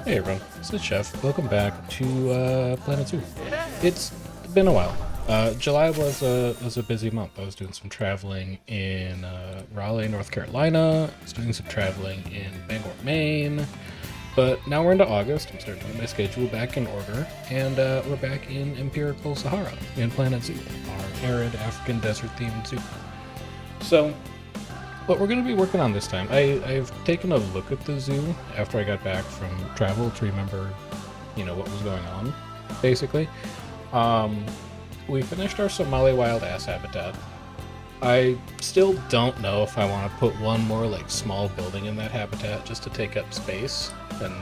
Hey everyone, this is Chef. Welcome back to Planet Zoo. It's been a while. July was a busy month. I was doing some traveling in Raleigh, North Carolina. I was doing some traveling in Bangor, Maine. But now we're into August. I'm starting to get my schedule back in order, and we're back in Empirical Sahara in Planet Zoo, our arid African desert themed zoo. So what we're going to be working on this time, I've taken a look at the zoo after I got back from travel to remember, what was going on, basically. Um, we finished our Somali Wild Ass habitat. I still don't know if I want to put one more, like, small building in that habitat just to take up space and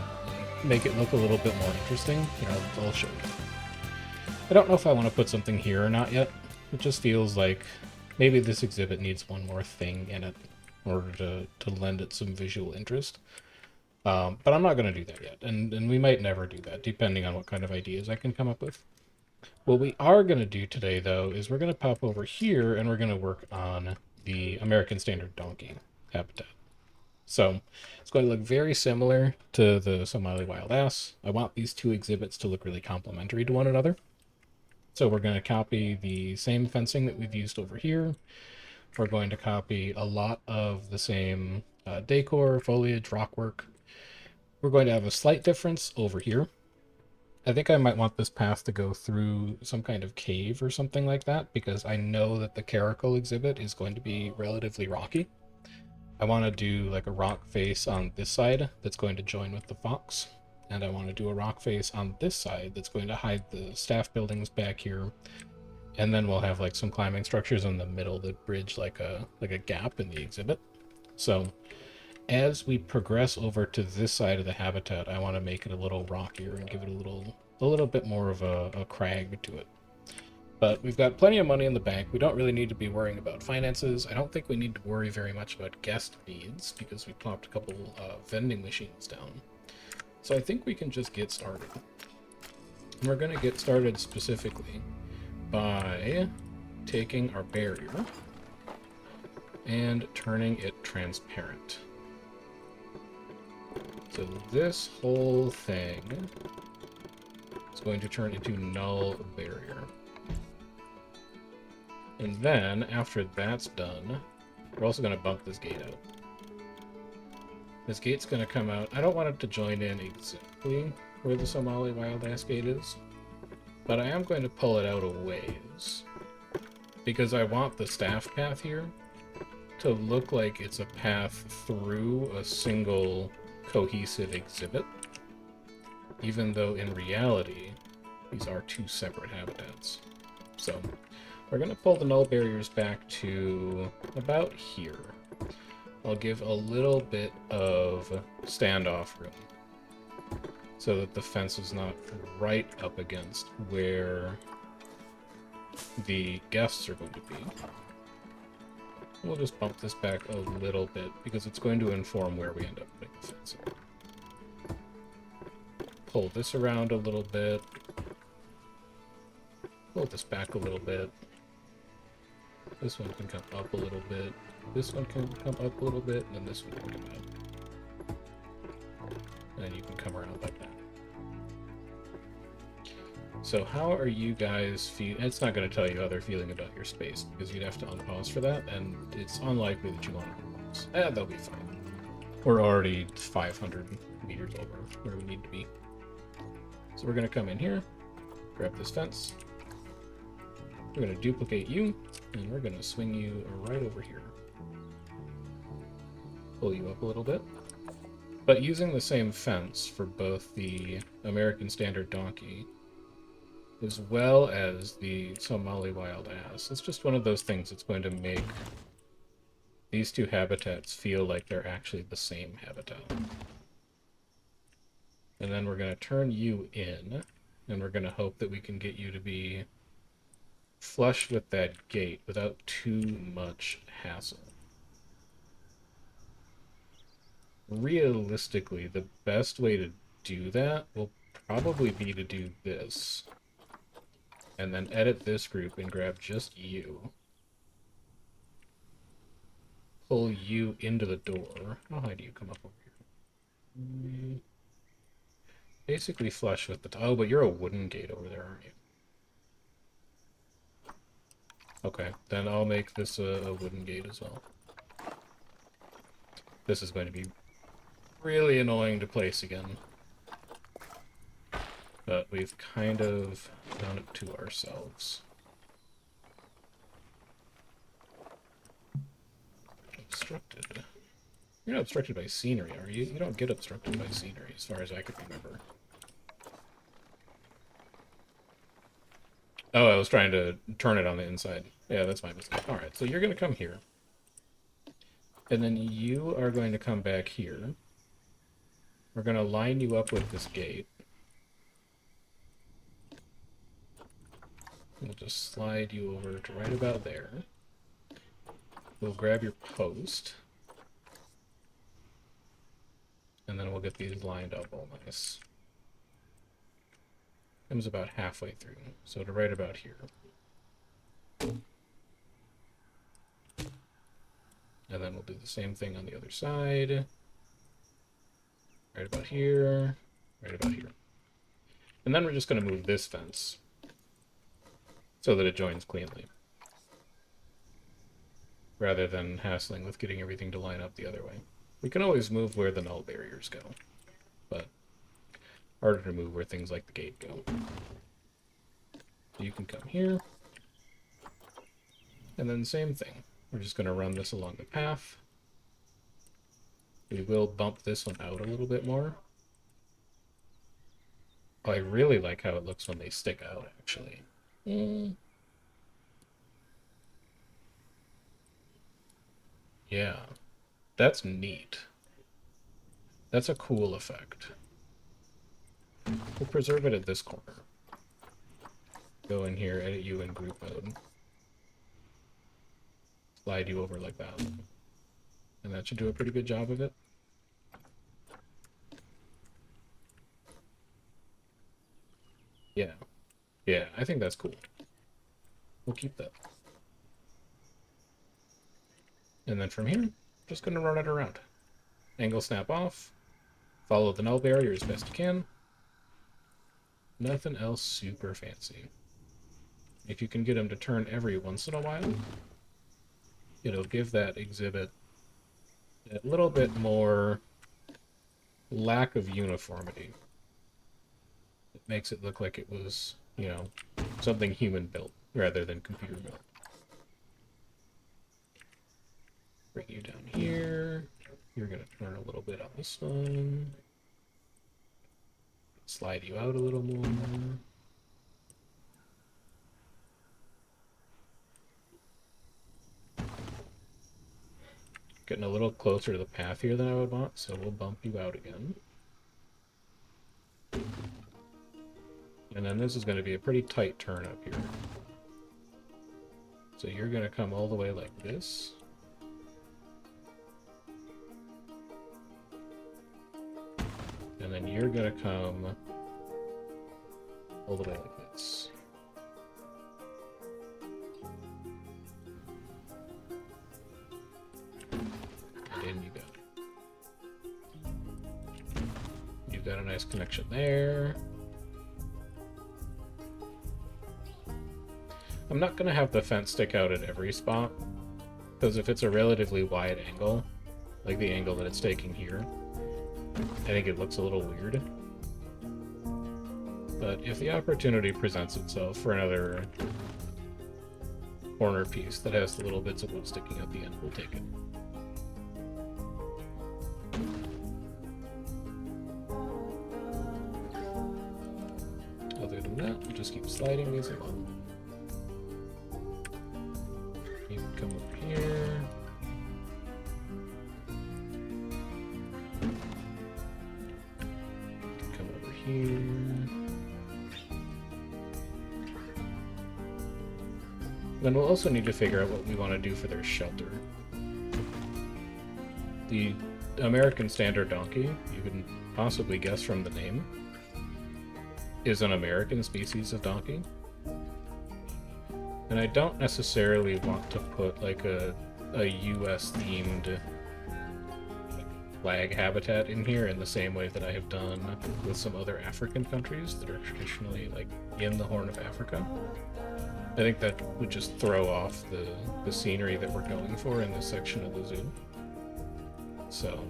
make it look a little bit more interesting. I'll show you. I don't know if I want to put something here or not yet. It just feels like maybe this exhibit needs one more thing in it in order to lend it some visual interest. But I'm not going to do that yet, and we might never do that, depending on what kind of ideas I can come up with. What we are going to do today, though, is we're going to pop over here and we're going to work on the American Standard Donkey habitat. So it's going to look very similar to the Somali Wild Ass. I want these two exhibits to look really complementary to one another. So we're going to copy the same fencing that we've used over here. We're going to copy a lot of the same decor, foliage, rockwork. We're going to have a slight difference over here. I think I might want this path to go through some kind of cave or something like that, because I know that the caracal exhibit is going to be relatively rocky. I want to do like a rock face on this side that's going to join with the fox, and I want to do a rock face on this side that's going to hide the staff buildings back here, and then we'll have like some climbing structures in the middle that bridge like a gap in the exhibit. So as we progress over to this side of the habitat, I want to make it a little rockier and give it a little bit more of a crag to it. But we've got plenty of money in the bank. We don't really need to be worrying about finances. I don't think we need to worry very much about guest needs because we plopped a couple vending machines down. So I think we can just get started. And we're going to get started specifically by taking our barrier and turning it transparent. So this whole thing is going to turn into null barrier. And then, after that's done, we're also going to bump this gate out. This gate's going to come out. I don't want it to join in exactly where the Somali Wild Ass gate is, but I am going to pull it out a ways, because I want the staff path here to look like it's a path through a single cohesive exhibit, even though in reality these are two separate habitats. So we're going to pull the null barriers back to about here. I'll give a little bit of standoff room so that the fence is not right up against where the guests are going to be. We'll just bump this back a little bit because it's going to inform where we end up putting the fence in. Pull this around a little bit. Pull this back a little bit. This one can come up a little bit. This one can come up a little bit, and then this one can come out. And then you can come around like that. So how are you guys feeling? It's not going to tell you how they're feeling about your space, because you'd have to unpause for that, and it's unlikely that you want to unpause. They'll be fine. We're already 500 meters over where we need to be. So we're going to come in here, grab this fence. We're going to duplicate you, and we're going to swing you right over here. Pull you up a little bit. But using the same fence for both the American Standard Donkey as well as the Somali Wild Ass, it's just one of those things that's going to make these two habitats feel like they're actually the same habitat. And then we're going to turn you in, and we're going to hope that we can get you to be flush with that gate without too much hassle. Realistically, the best way to do that will probably be to do this, and then edit this group and grab just you. Pull you into the door. How high do you come up over here? basically flush with the... Oh, but you're a wooden gate over there, aren't you? Okay, then I'll make this a wooden gate as well. This is going to be really annoying to place again. But we've kind of done it to ourselves. Obstructed. You're not obstructed by scenery, are you? You don't get obstructed by scenery, as far as I could remember. Oh, I was trying to turn it on the inside. Yeah, that's my mistake. Alright, so you're going to come here. And then you are going to come back here. We're going to line you up with this gate. We'll just slide you over to right about there. We'll grab your post. And then we'll get these lined up all nice. Comes about halfway through, so to right about here. And then we'll do the same thing on the other side. Right about here, right about here. And then we're just going to move this fence so that it joins cleanly, rather than hassling with getting everything to line up the other way. We can always move where the null barriers go, but harder to move where things like the gate go. You can come here, and then same thing. We're just going to run this along the path. We will bump this one out a little bit more. Oh, I really like how it looks when they stick out, actually. Yeah, that's neat. That's a cool effect. We'll preserve it at this corner. Go in here, edit you in group mode. Slide you over like that. And that should do a pretty good job of it. Yeah. Yeah, I think that's cool. We'll keep that. And then from here, just going to run it around. Angle snap off. Follow the null barrier as best you can. Nothing else super fancy. If you can get them to turn every once in a while, it'll give that exhibit a little bit more lack of uniformity. It makes it look like it was, you know, something human built rather than computer built. Bring you down here. You're going to turn a little bit on this one. Slide you out a little more. Getting a little closer to the path here than I would want, so we'll bump you out again. And then this is going to be a pretty tight turn up here. So you're going to come all the way like this. And then you're going to come all the way like this. And in you go. You've got a nice connection there. I'm not going to have the fence stick out at every spot, because if it's a relatively wide angle, like the angle that it's taking here, I think it looks a little weird. But if the opportunity presents itself for another corner piece that has the little bits of wood sticking out the end, we'll take it. Other than that, we'll just keep sliding these along. You can come over here. Come over here. Then we'll also need to figure out what we want to do for their shelter. The American standard donkey, you can possibly guess from the name, is an American species of donkey. And I don't necessarily want to put like a US themed flag habitat in here in the same way that I have done with some other African countries that are traditionally like in the Horn of Africa. I think that would just throw off the scenery that we're going for in this section of the zoo. So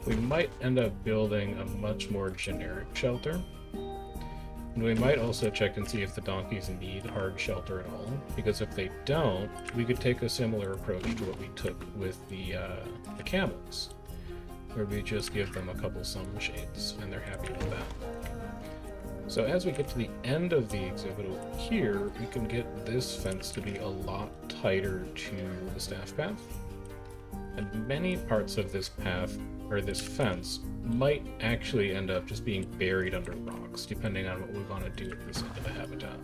we might end up building a much more generic shelter. And we might also check and see if the donkeys need hard shelter at all, because if they don't, we could take a similar approach to what we took with the camels, where we just give them a couple sunshades and they're happy with that. So as we get to the end of the exhibit over here, we can get this fence to be a lot tighter to the staff path. And many parts of this path, or this fence, might actually end up just being buried under rocks, depending on what we want to do at this end of the habitat.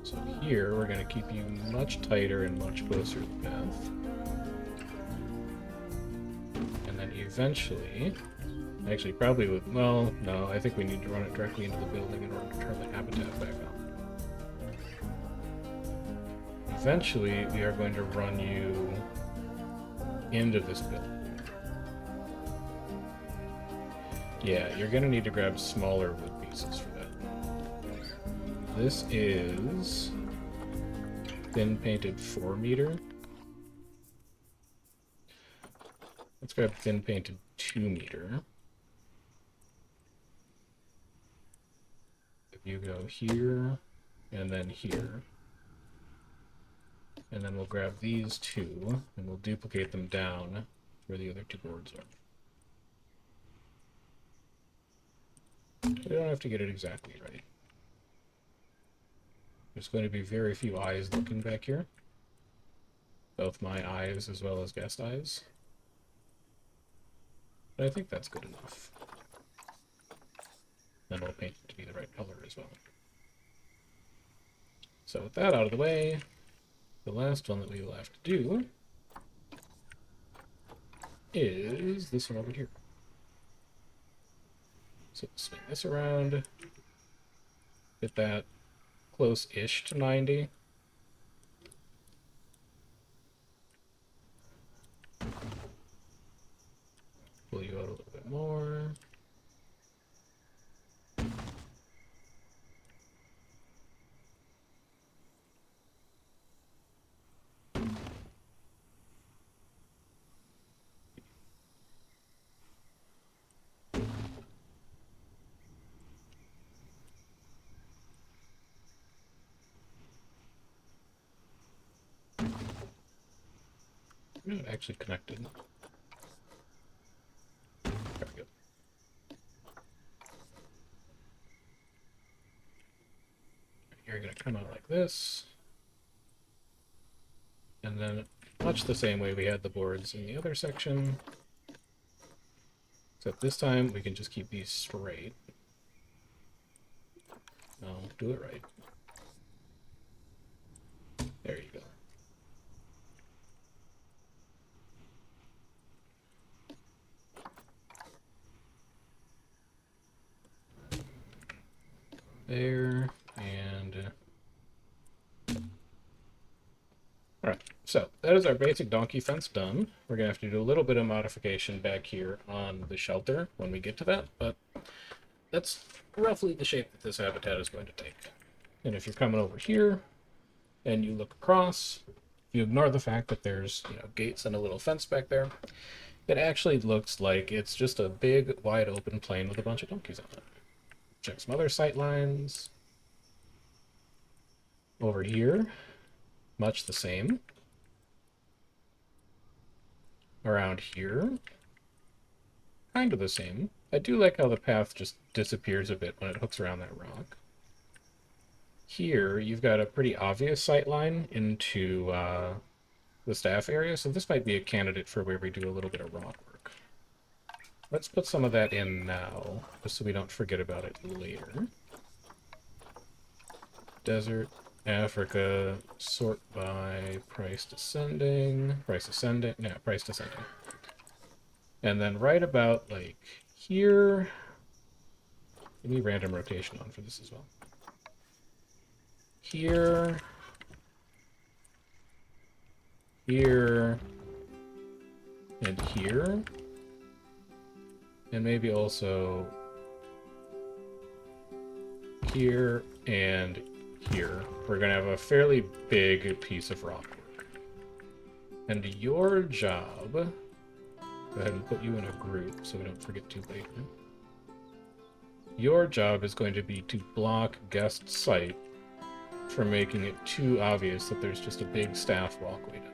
So here, we're going to keep you much tighter and much closer to the path. And then eventually, actually probably would, well, no, I think we need to run it directly into the building in order to turn the habitat back on. Eventually, we are going to run you into this building. Yeah, you're going to need to grab smaller wood pieces for that. This is thin painted 4 meter. Let's grab thin painted 2 meter. If you go here and then here. And then we'll grab these two, and we'll duplicate them down where the other two boards are. We don't have to get it exactly right. There's going to be very few eyes looking back here. Both my eyes as well as guest eyes. But I think that's good enough. Then we'll paint it to be the right color as well. So with that out of the way, the last one that we will have to do is this one over here. So swing this around, get that close-ish to 90. Pull you out a little bit more. Not actually connected. There we go. You're going to come out like this. And then much the same way we had the boards in the other section. Except this time we can just keep these straight. No, do it right. There you go. There, and alright, so that is our basic donkey fence done. We're gonna have to do a little bit of modification back here on the shelter when we get to that, but that's roughly the shape that this habitat is going to take. And if you're coming over here and you look across, if you ignore the fact that there's, you know, gates and a little fence back there, it actually looks like it's just a big wide open plain with a bunch of donkeys on it. Check some other sight lines. Over here, much the same. Around here, kind of the same. I do like how the path just disappears a bit when it hooks around that rock. Here, you've got a pretty obvious sight line into the staff area, so this might be a candidate for where we do a little bit of rock work. Let's put some of that in now, just so we don't forget about it later. Desert, Africa, sort by price descending. And then right about, like, here... Give me random rotation on for this as well. Here... here and here. And maybe also here and here. We're going to have a fairly big piece of rock work. And your job, go ahead and put you in a group so we don't forget to later. Your job is going to be to block guest sight from making it too obvious that there's just a big staff walkway down.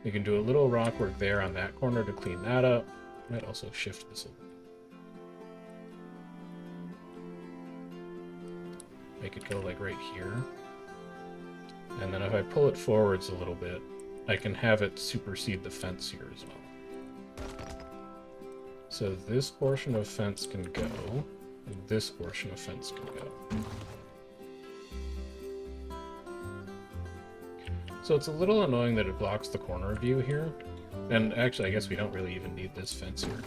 You can do a little rock work there on that corner to clean that up. Might also shift this a little. Make it go like right here. And then if I pull it forwards a little bit, I can have it supersede the fence here as well. So this portion of fence can go, and this portion of fence can go. So it's a little annoying that it blocks the corner view here. And actually, I guess we don't really even need this fence here.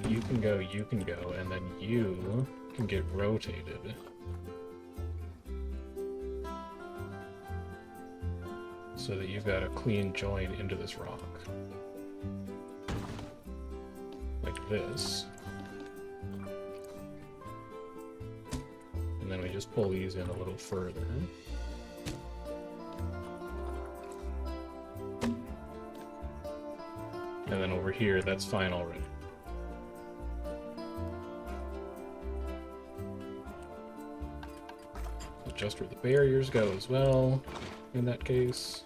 You can go, and then you can get rotated. So that you've got a clean join into this rock. Like this. And then we just pull these in a little further. And then over here, that's fine already. Just where the barriers go as well, in that case.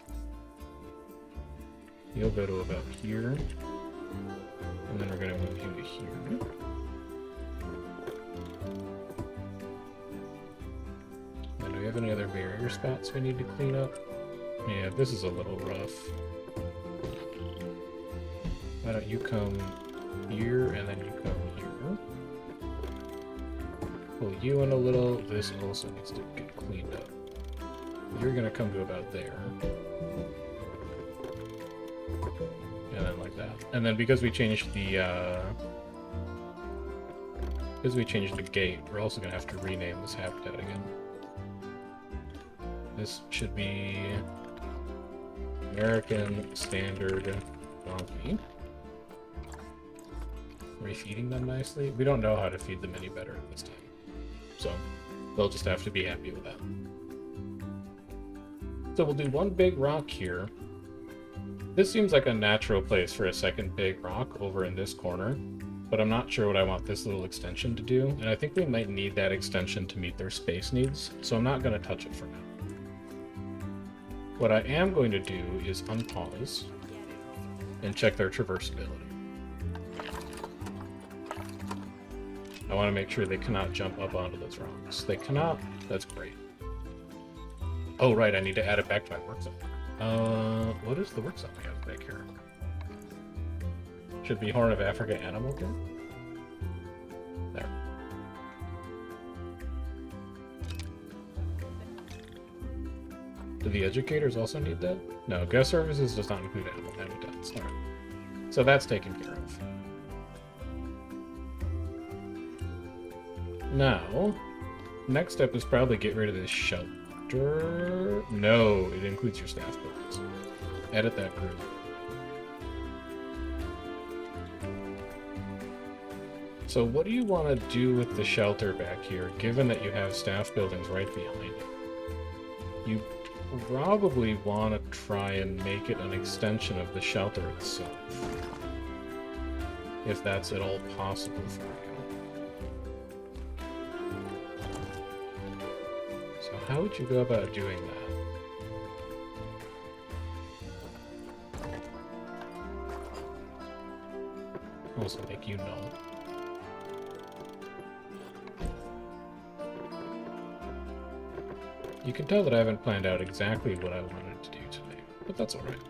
You'll go to about here. And then we're going to move you to here. And do we have any other barrier spots we need to clean up? Yeah, this is a little rough. Why don't you come here, and then you come here. Pull you in a little. This also needs to get cleaned up. You're going to come to about there. And then like that. And then because we changed the gate, we're also going to have to rename this habitat again. This should be American Standard Donkey. Are we feeding them nicely? We don't know how to feed them any better this time. So they'll just have to be happy with that. So we'll do one big rock here. This seems like a natural place for a second big rock over in this corner, but I'm not sure what I want this little extension to do, and I think we might need that extension to meet their space needs, so I'm not going to touch it for now. What I am going to do is unpause and check their traversability. I want to make sure they cannot jump up onto those rocks. They cannot. That's great. Oh, right, I need to add it back to my work zone. What is the work zone we have back here? Should be Horn of Africa animal here. There. Do the educators also need that? No, guest services does not include animal habitats. All right. So that's taken care of. Now, next step is probably get rid of this shelter. No, it includes your staff buildings. Edit that group. So what do you want to do with the shelter back here, given that you have staff buildings right behind it? You probably want to try and make it an extension of the shelter itself. If that's at all possible for you. How would you go about doing that? Also make you know. You can tell that I haven't planned out exactly what I wanted to do today, but that's alright.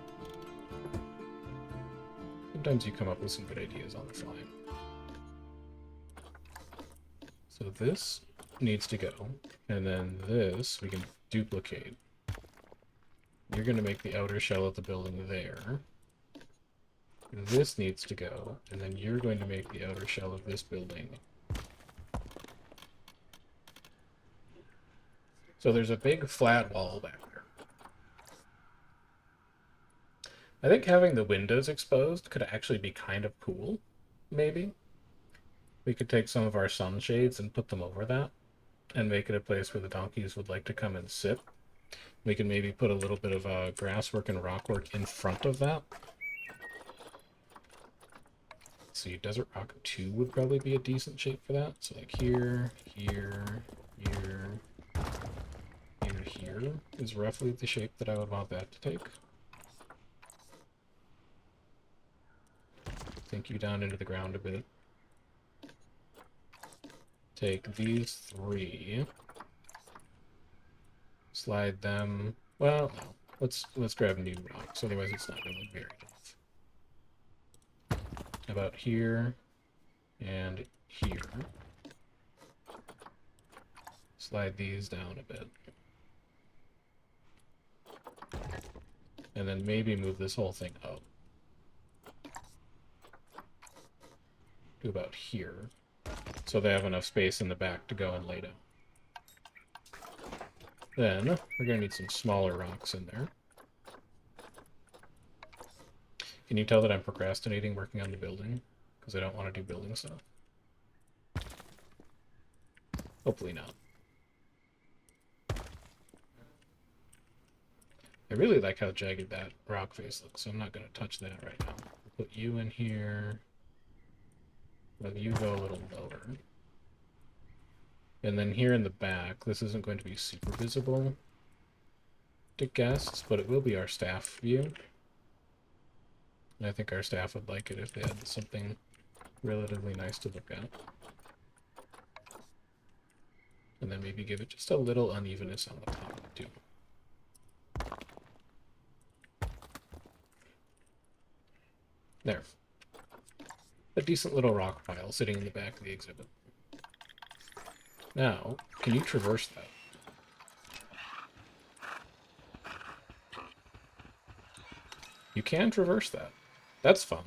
Sometimes you come up with some good ideas on the fly. So this needs to go, and then this we can duplicate. You're going to make the outer shell of the building there. This needs to go, and then you're going to make the outer shell of this building. So there's a big flat wall back there. I think having the windows exposed could actually be kind of cool, maybe. We could take some of our sunshades and put them over that and make it a place where the donkeys would like to come and sit. We can maybe put a little bit of grasswork and rockwork in front of that. Let's see, Desert Rock 2 would probably be a decent shape for that. So like here, here, here, here is roughly the shape that I would want that to take. Sink you down into the ground a bit. Take these three. Slide them. Well, no. Let's grab new rocks, otherwise it's not going to look very enough. About here and here. Slide these down a bit. And then maybe move this whole thing up to about here, so they have enough space in the back to go and lay down. Then we're going to need some smaller rocks in there. Can you tell that I'm procrastinating working on the building? Because I don't want to do building stuff. Hopefully not. I really like how jagged that rock face looks, so I'm not going to touch that right now. I'll put you in here. Let you go a little lower. And then here in the back, this isn't going to be super visible to guests, but it will be our staff view. And I think our staff would like it if they had something relatively nice to look at. And then maybe give it just a little unevenness on the top, too. There. A decent little rock pile sitting in the back of the exhibit. Now, can you traverse that? You can traverse that. That's fun.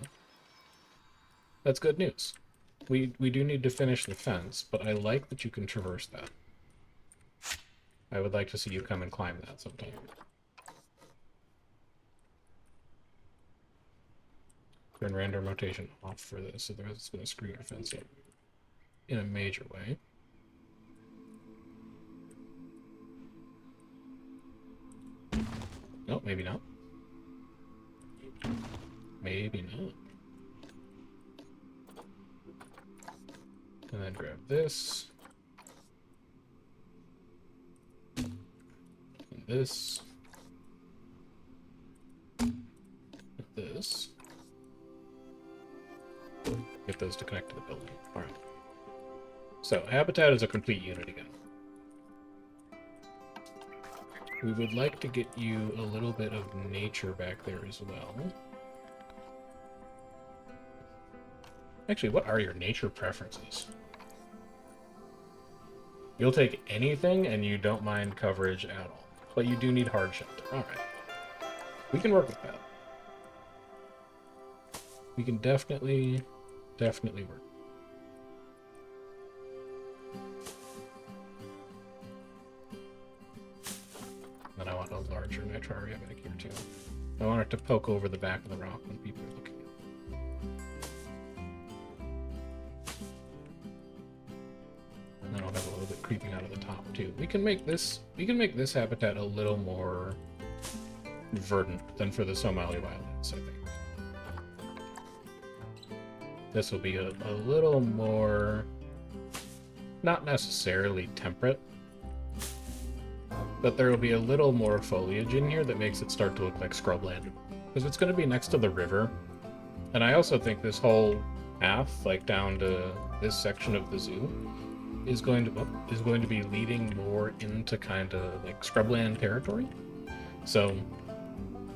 That's good news. We do need to finish the fence, but I like that you can traverse that. I would like to see you come and climb that sometime. Turn random rotation off for this, otherwise it's going to screw your fence up in a major way. No, maybe not. Maybe not. And then grab this. And this. And this. Get those to connect to the building. Alright. So, habitat is a complete unit again. We would like to get you a little bit of nature back there as well. Actually, what are your nature preferences? You'll take anything and you don't mind coverage at all. But you do need hard shelter. Alright. We can work with that. We can definitely work. Then I want a larger nitraria back here too. I want it to poke over the back of the rock when people are looking. And then I'll have a little bit creeping out of the top too. We can make this habitat a little more verdant than for the Somali Wild Ass, I think. This will be a little more, not necessarily temperate, but there will be a little more foliage in here that makes it start to look like scrubland. Because it's going to be next to the river. And I also think this whole path, like down to this section of the zoo, is going to be leading more into kind of like scrubland territory. So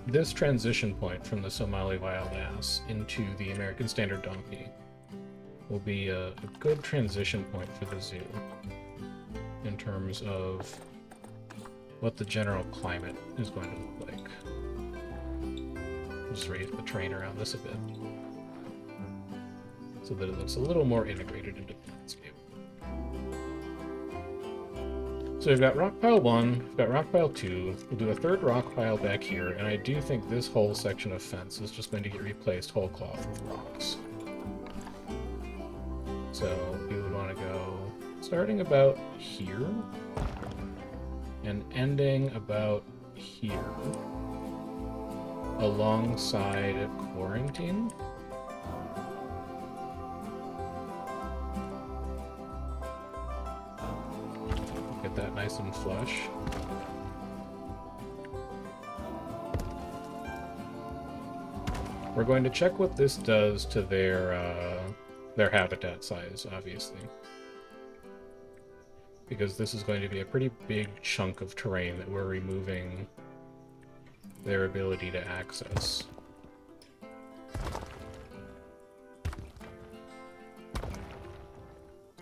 this transition point from the Somali Wild Ass into the American Standard Donkey will be a good transition point for the zoo in terms of what the general climate is going to look like. Just raise the terrain around this a bit so that it looks a little more integrated into the landscape. So we've got rock pile 1, we've got rock pile 2, we'll do a third rock pile back here, and I do think this whole section of fence is just going to get replaced whole cloth with rocks. So we would want to go starting about here and ending about here alongside quarantine. Get that nice and flush. We're going to check what this does to their habitat size, obviously. Because this is going to be a pretty big chunk of terrain that we're removing their ability to access.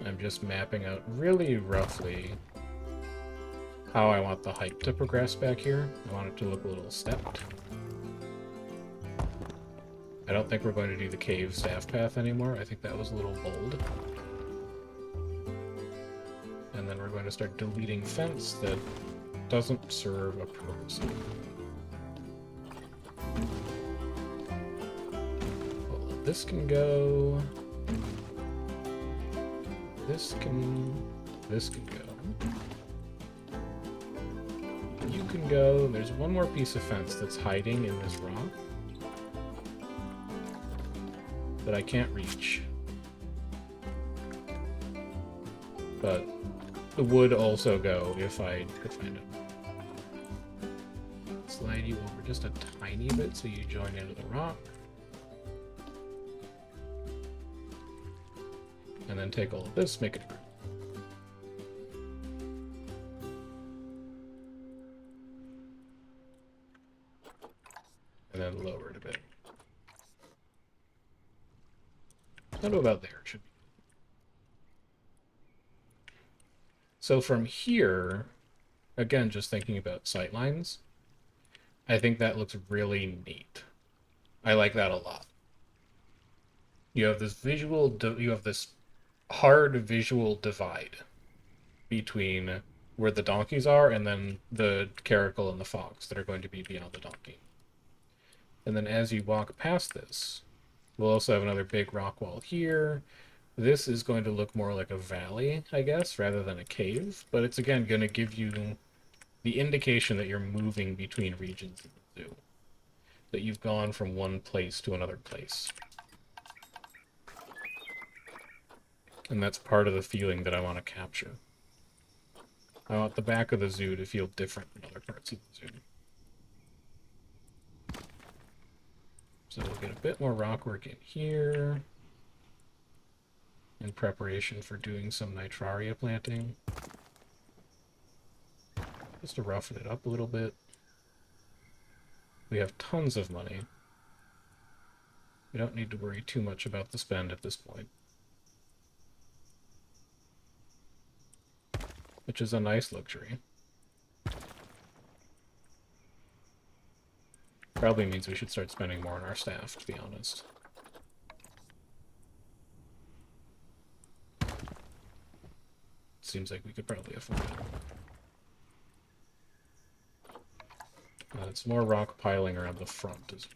I'm just mapping out really roughly how I want the height to progress back here. I want it to look a little stepped. I don't think we're going to do the cave staff path anymore. I think that was a little bold. And then we're going to start deleting fence that doesn't serve a purpose. Well, this can go. This can go. You can go. There's one more piece of fence that's hiding in this rock that I can't reach. But it would also go if I could find it. Slide you over just a tiny bit so you join into the rock. And then take all of this, make it a group. And then lower it a bit. Not about there, it should be. So from here, again, just thinking about sightlines, I think that looks really neat. I like that a lot. You have this hard visual divide between where the donkeys are and then the caracal and the fox that are going to be beyond the donkey. And then as you walk past this, we'll also have another big rock wall here. This is going to look more like a valley, I guess, rather than a cave, but it's again going to give you the indication that you're moving between regions of the zoo, that you've gone from one place to another place. And that's part of the feeling that I want to capture. I want the back of the zoo to feel different than other parts of the zoo. So we'll get a bit more rock work in here in preparation for doing some nitraria planting. Just to roughen it up a little bit. We have tons of money. We don't need to worry too much about the spend at this point. Which is a nice luxury. Probably means we should start spending more on our staff, to be honest. Seems like we could probably afford it. It's more rock piling around the front.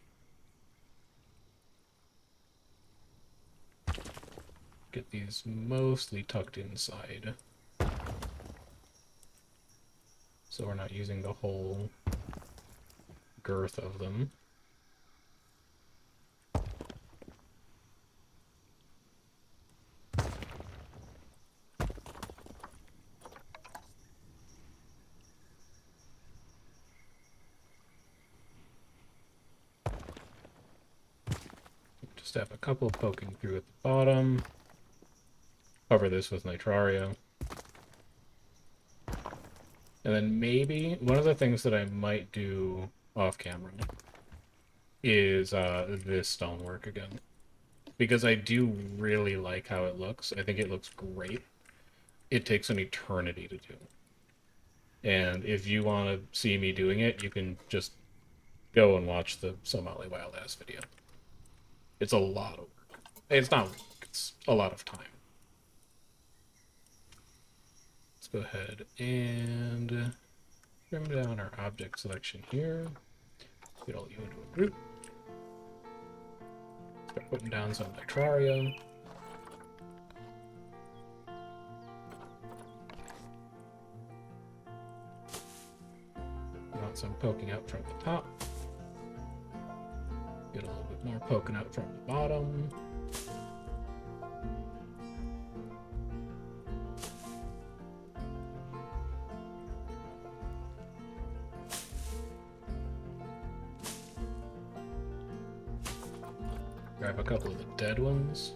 Get these mostly tucked inside. So we're not using the whole girth of them. Just have a couple poking through at the bottom. Cover this with nitraria. And then maybe one of the things that I might do off camera is this stonework again. Because I do really like how it looks. I think it looks great. It takes an eternity to do. And if you want to see me doing it, you can just go and watch the Somali Wild Ass video. It's a lot of work. It's not work, it's a lot of time. go ahead and trim down our object selection here. Get all you into a group. Start putting down some Nitraria. Want some poking out from the top. Get a little bit more poking out from the bottom. Grab a couple of the dead ones.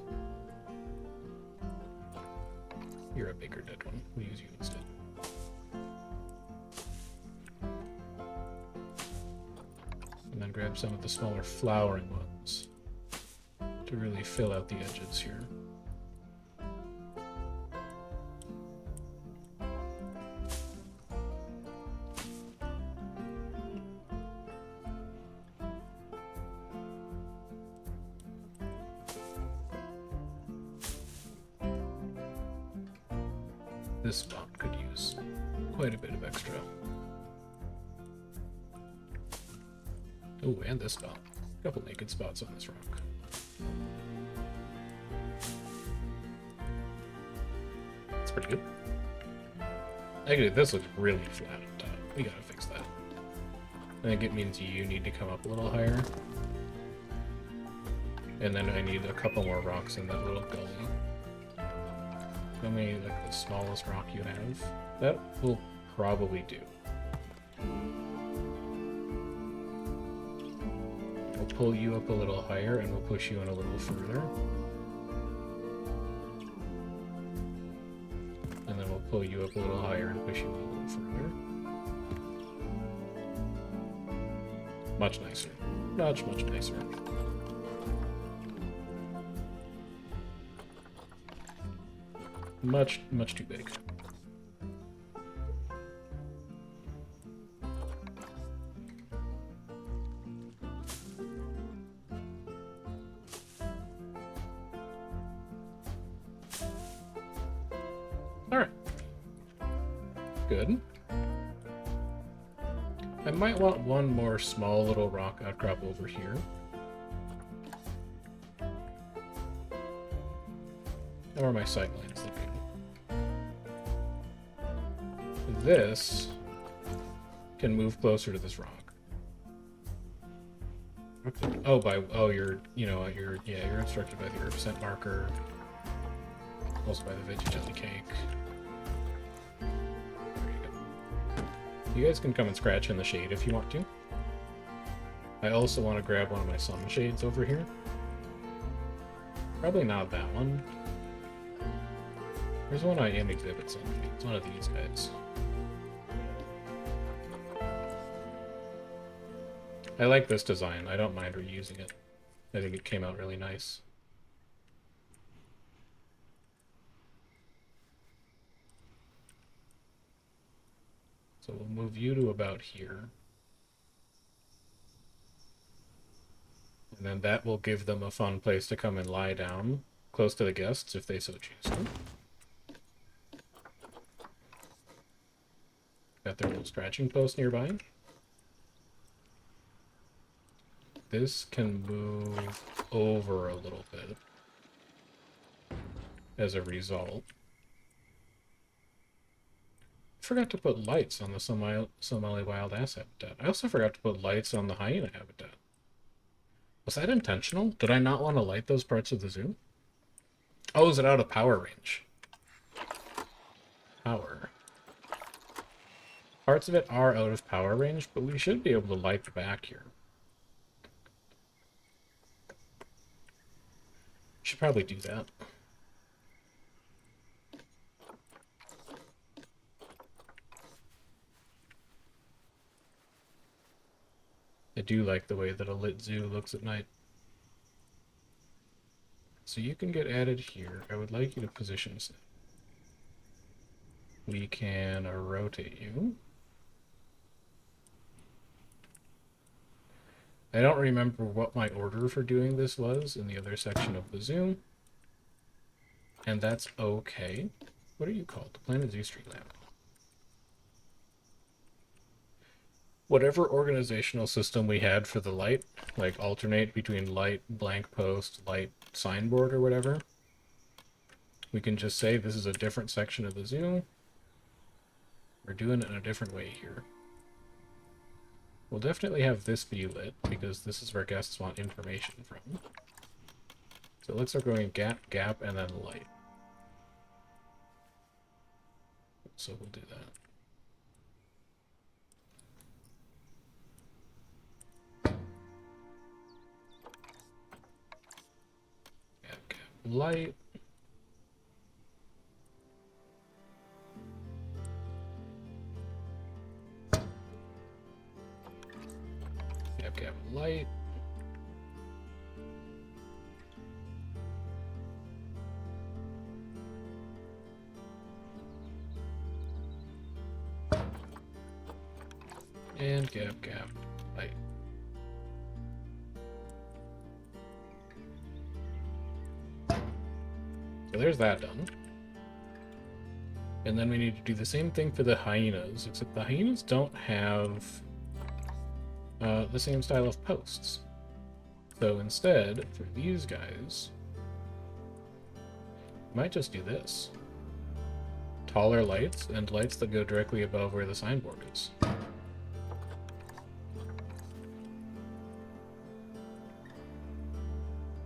You're a bigger dead one. We'll use you instead. And then grab some of the smaller flowering ones to really fill out the edges here. This spot could use quite a bit of extra. Oh, and this spot. A couple naked spots on this rock. That's pretty good. Actually, this looks really flat on top. We gotta fix that. I think it means you need to come up a little higher. And then I need a couple more rocks in that little gully. Tell me like the smallest rock you have. That will probably do. We'll pull you up a little higher and we'll push you in a little further. And then we'll pull you up a little higher and push you in a little further. Much nicer. Much, much nicer. Much, much too big. Alright. Good. I might want one more small little rock outcrop over here. How are my sightlines looking? This can move closer to this rock. Oh, you're you're instructed by the percent marker. Also by the veggie jelly cake. There you go. You guys can come and scratch in the shade if you want to. I also want to grab one of my sunshades over here. Probably not that one. There's one I am exhibits on. It's one of these guys. I like this design. I don't mind reusing it. I think it came out really nice. So we'll move you to about here. And then that will give them a fun place to come and lie down close to the guests if they so choose to. Got their little scratching post nearby. This can move over a little bit as a result. I forgot to put lights on the Somali Wild Ass habitat. I also forgot to put lights on the hyena habitat. Was that intentional? Did I not want to light those parts of the zoo? Oh, is it out of power range? Power. Parts of it are out of power range, but we should be able to light the back here. Should probably do that. I do like the way that a lit zoo looks at night. So you can get added here. I would like you to position this. We can rotate you. I don't remember what my order for doing this was in the other section of the zoo. And that's okay. What are you called? The Planet Zoo Street Lamp. Whatever organizational system we had for the light, like alternate between light, blank post, light, signboard, or whatever, we can just say this is a different section of the zoo. We're doing it in a different way here. We'll definitely have this be lit, because this is where guests want information from. So it looks like we're going gap, gap, and then light. So we'll do that. Gap, gap, light. Gap, gap, light. And gap, gap, light. So there's that done. And then we need to do the same thing for the hyenas, except the hyenas don't have the same style of posts. So instead, for these guys, we might just do this. Taller lights, and lights that go directly above where the signboard is.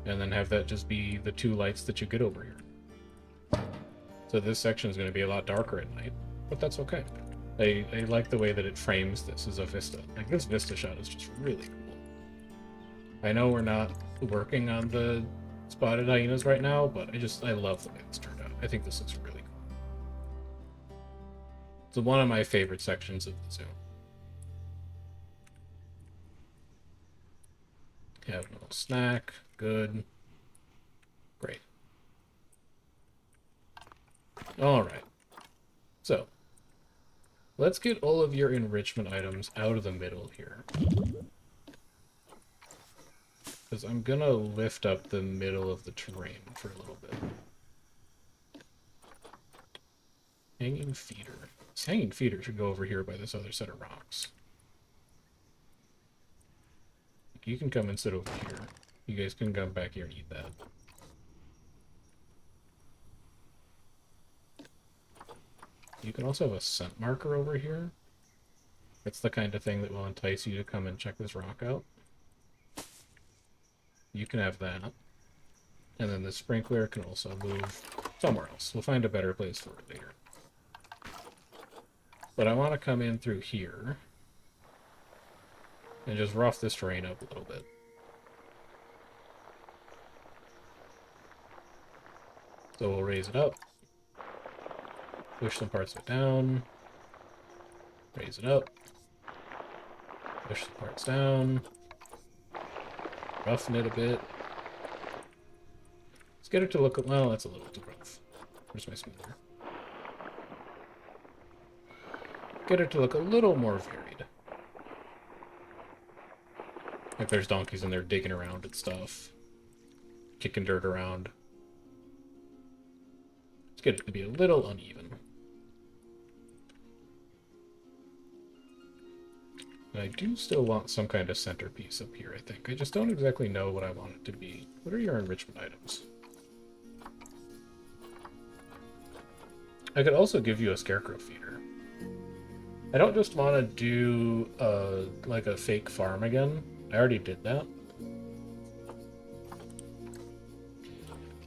And then have that just be the two lights that you get over here. So this section is going to be a lot darker at night, but that's okay. I like the way that it frames this as a vista. Like, this vista shot is just really cool. I know we're not working on the spotted hyenas right now, but I love the way this turned out. I think this looks really cool. It's one of my favorite sections of the zoo. Have a little snack. Good. Great. Alright. So, let's get all of your enrichment items out of the middle here. Because I'm gonna lift up the middle of the terrain for a little bit. Hanging feeder. This hanging feeder should go over here by this other set of rocks. You can come and sit over here. You guys can come back here and eat that. You can also have a scent marker over here. It's the kind of thing that will entice you to come and check this rock out. You can have that. And then the sprinkler can also move somewhere else. We'll find a better place for it later. But I want to come in through here and just rough this terrain up a little bit. So we'll raise it up, push some parts of it down, raise it up, push some parts down, roughen it a bit. Let's get it to look, well, that's a little too rough. Where's my smoother? Get it to look a little more varied. Like there's donkeys in there digging around and stuff, kicking dirt around. Let's get it to be a little uneven. And I do still want some kind of centerpiece up here, I think. I just don't exactly know what I want it to be. What are your enrichment items? I could also give you a scarecrow feeder. I don't just want to do like a fake farm again. I already did that.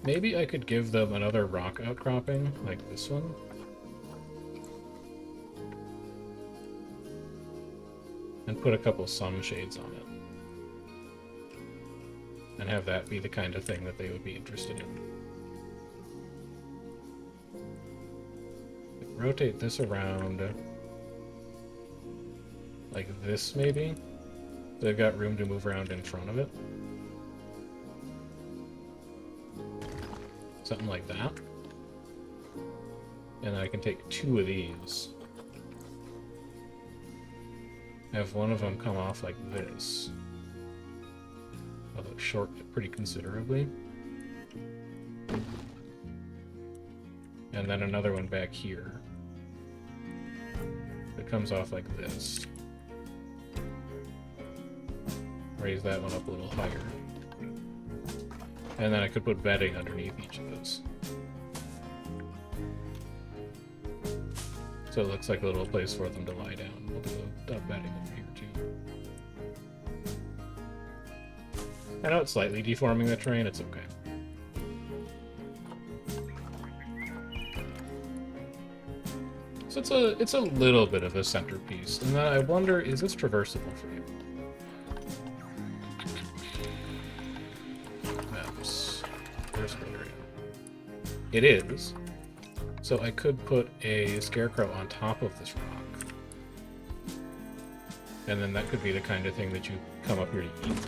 Maybe I could give them another rock outcropping, like this one. And put a couple sunshades on it. And have that be the kind of thing that they would be interested in. Rotate this around like this, maybe. They've got room to move around in front of it. Something like that. And I can take two of these. Have one of them come off like this. Although shorten it pretty considerably. And then another one back here. That comes off like this. raise that one up a little higher. And then I could put bedding underneath each of those. So it looks like a little place for them to lie down. We'll do a bedding over here too. I know it's slightly deforming the terrain, it's okay. So it's a little bit of a centerpiece. And then I wonder, is this traversable for you? Maps. There's the area. It is. So I could put a scarecrow on top of this rock. And then that could be the kind of thing that you come up here to eat.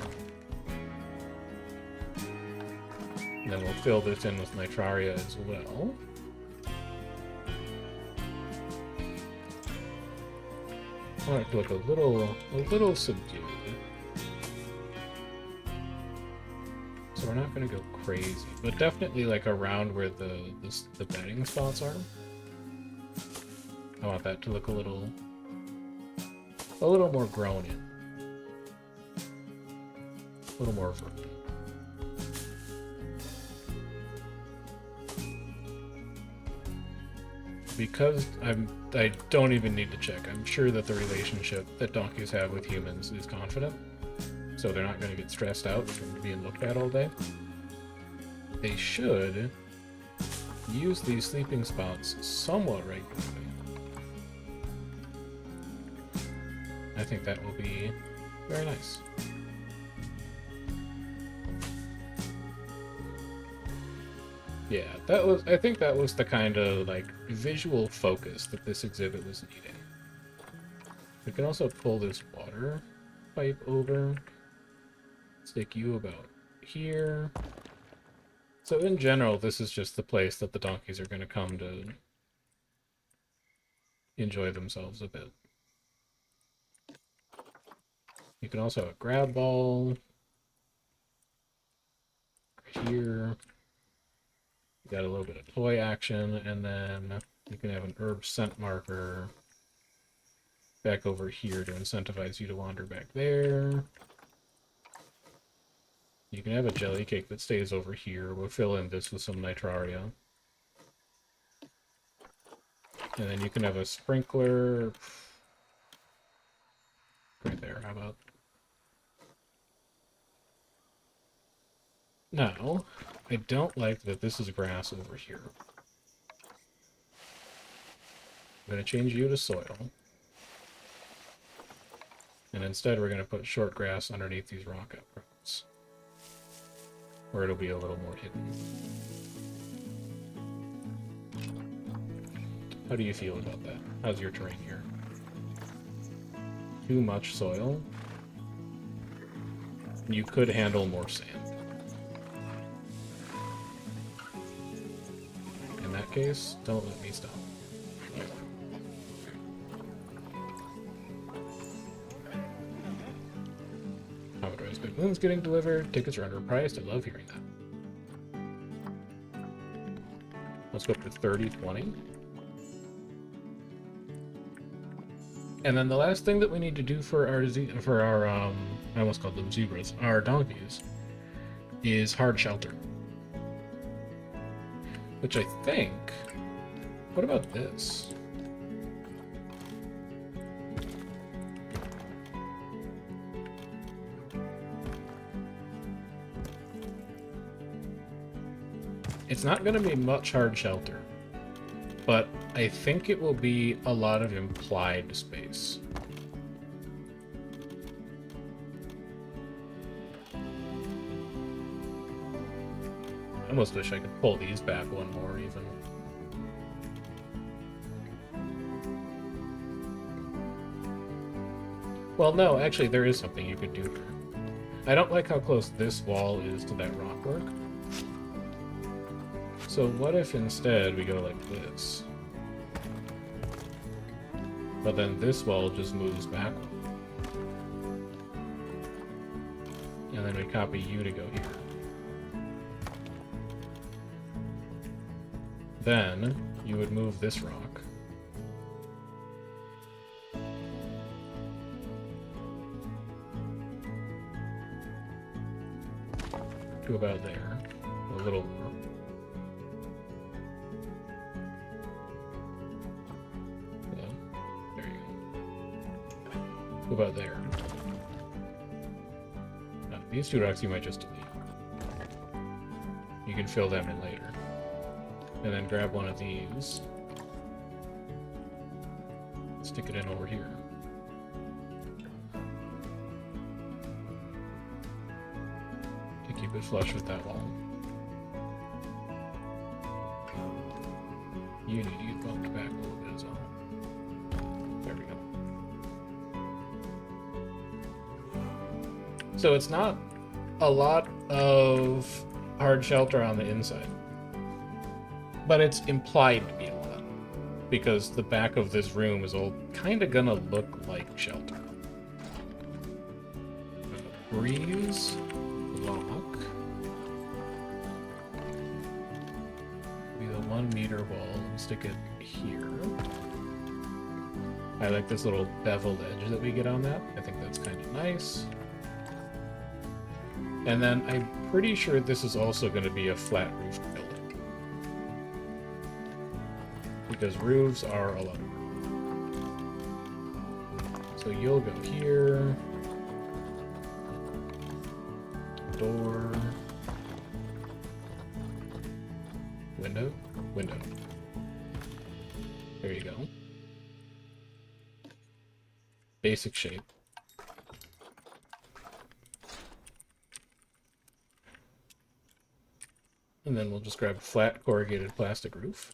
And then we'll fill this in with nitraria as well. I want it to look a little subdued. So we're not going to go crazy, but definitely like around where the bedding spots are. I want that to look a little more grown in, a little more verdant. Because I don't even need to check. I'm sure that the relationship that donkeys have with humans is confident, so they're not going to get stressed out from being looked at all day. They should use these sleeping spots somewhat regularly. I think that will be very nice. Yeah, I think that was the kind of, like, visual focus that this exhibit was needing. We can also pull this water pipe over, stick you about here. So in general, this is just the place that the donkeys are going to come to enjoy themselves a bit. You can also have a grab ball right here. Got a little bit of toy action, and then you can have an herb scent marker back over here to incentivize you to wander back there. You can have a jelly cake that stays over here. We'll fill in this with some nitraria. And then you can have a sprinkler right there. How about? Now, I don't like that this is grass over here. I'm going to change you to soil. And instead we're going to put short grass underneath these rock outcrops, where it'll be a little more hidden. How do you feel about that? How's your terrain here? Too much soil? You could handle more sand. In that case, don't let me stop. Commodore's Good Moon's getting delivered. Tickets are underpriced. I love hearing that. Let's go up to 30-20. And then the last thing that we need to do for our I almost called them zebras, our donkeys, is hard shelter. Which I think, what about this? It's not going to be much hard shelter, but I think it will be a lot of implied space. I almost wish I could pull these back one more even. Well, no, actually there is something you could do here. I don't like how close this wall is to that rockwork. So what if instead we go like this? But then this wall just moves backward. And then we copy you to go here. Then you would move this rock. to about there. A little more. There you go. To about there. Now, these two rocks you might just delete. You can fill them in later. And then grab one of these. Stick it in over here. To keep it flush with that wall. You need to get bumped back a little bit as well. There we go. So it's not a lot of hard shelter on the inside. But it's implied to be a lot. Because the back of this room is all kind of gonna look like shelter. Breeze. Block. Be the 1 meter wall and stick it here. I like this little beveled edge that we get on that. I think that's kind of nice. And then I'm pretty sure this is also going to be a flat roof building. Because roofs are a lot of work. So you'll go here. Door. Window. Window. There you go. Basic shape. And then we'll just grab a flat corrugated plastic roof.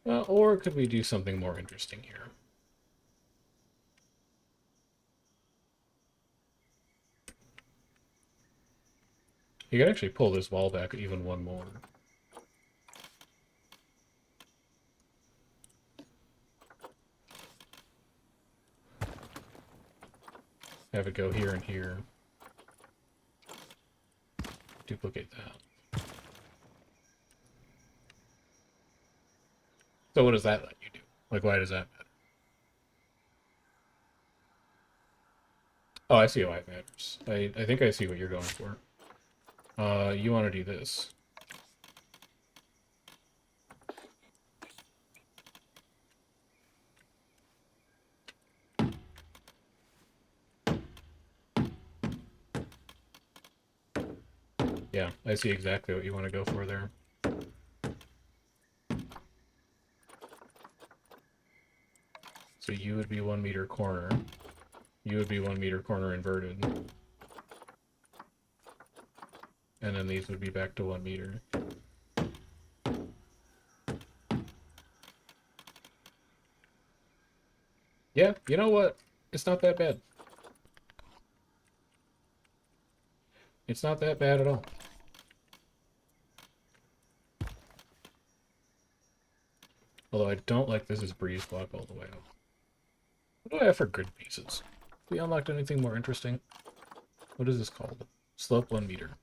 Or could we do something more interesting here? You could actually pull this wall back even one more. Have it go here and here. Duplicate that. So what does that let you do? Like, why does that matter? Oh, I see why it matters. I think I see what you're going for. You want to do this. Yeah, I see exactly what you want to go for there. So you would be 1 meter corner. You would be 1 meter corner inverted. And then these would be back to 1 meter. Yeah, you know what? It's not that bad. It's not that bad at all. Although I don't like this as breeze block all the way up. What do I have for grid pieces? Have we unlocked anything more interesting? What is this called? Slope 1 meter.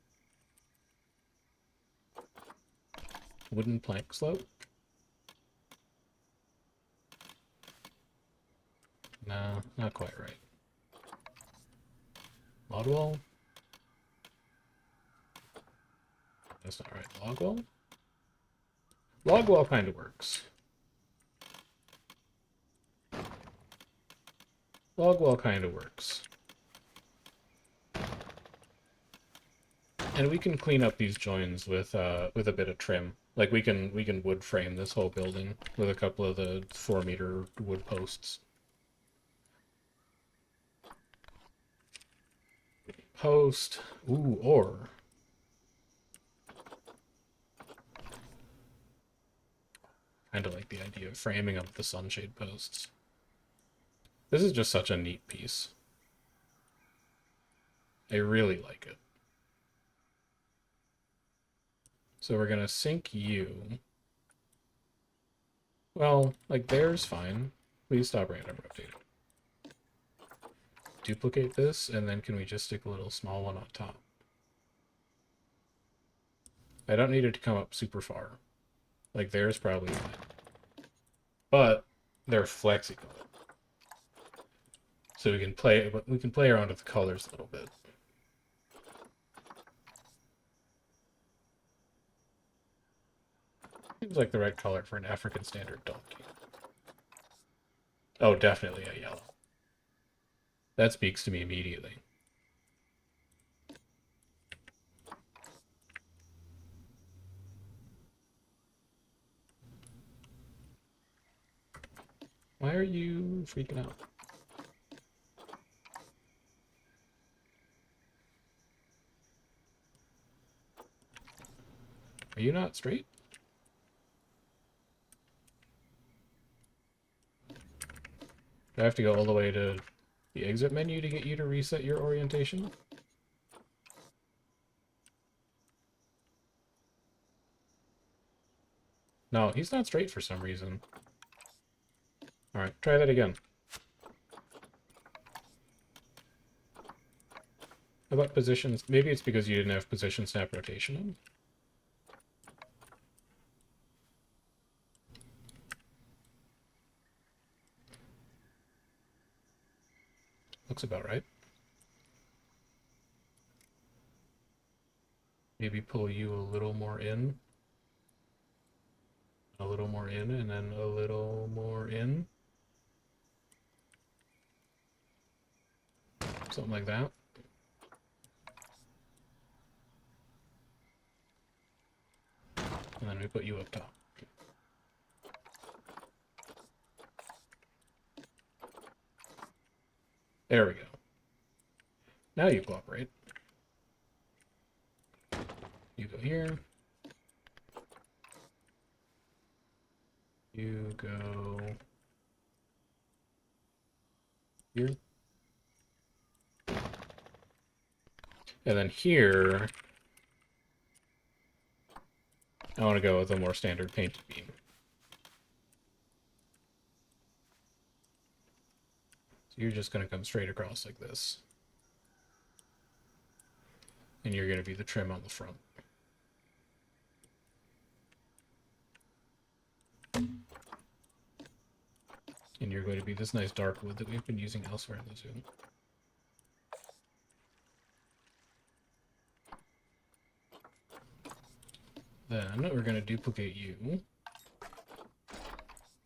Wooden plank slope? No, not quite right. Log wall? That's not right. Log wall? Log wall kind of works. Log wall kind of works. And we can clean up these joins with a bit of trim. Like we can wood frame this whole building with a couple of the 4 meter wood posts. Post. Ooh, or kind of like the idea of framing up the sunshade posts. This is just such a neat piece. I really like it. So we're gonna sync you. Well, like there's fine. Please stop random rotating. Duplicate this, and then can we just stick a little small one on top? I don't need it to come up super far. Like there's probably fine. but they're flexicolor. So we can play around with the colors a little bit. Seems like the right color for an African standard donkey. Oh, definitely a yellow. That speaks to me immediately. Why are you freaking out? Are you not straight? Do I have to go all the way to the exit menu to get you to reset your orientation? No, he's not straight for some reason. Alright, try that again. How about positions? Maybe it's because you didn't have position snap rotation on. Looks about right. Maybe pull you a little more in. A little more in, and then a little more in. Something like that. And then we put you up top. There we go. Now you cooperate. You go here. You go here. And then here, I want to go with a more standard painted beam. So you're just going to come straight across like this. And you're going to be the trim on the front. And you're going to be this nice dark wood that we've been using elsewhere in the zoo. Then we're going to duplicate you.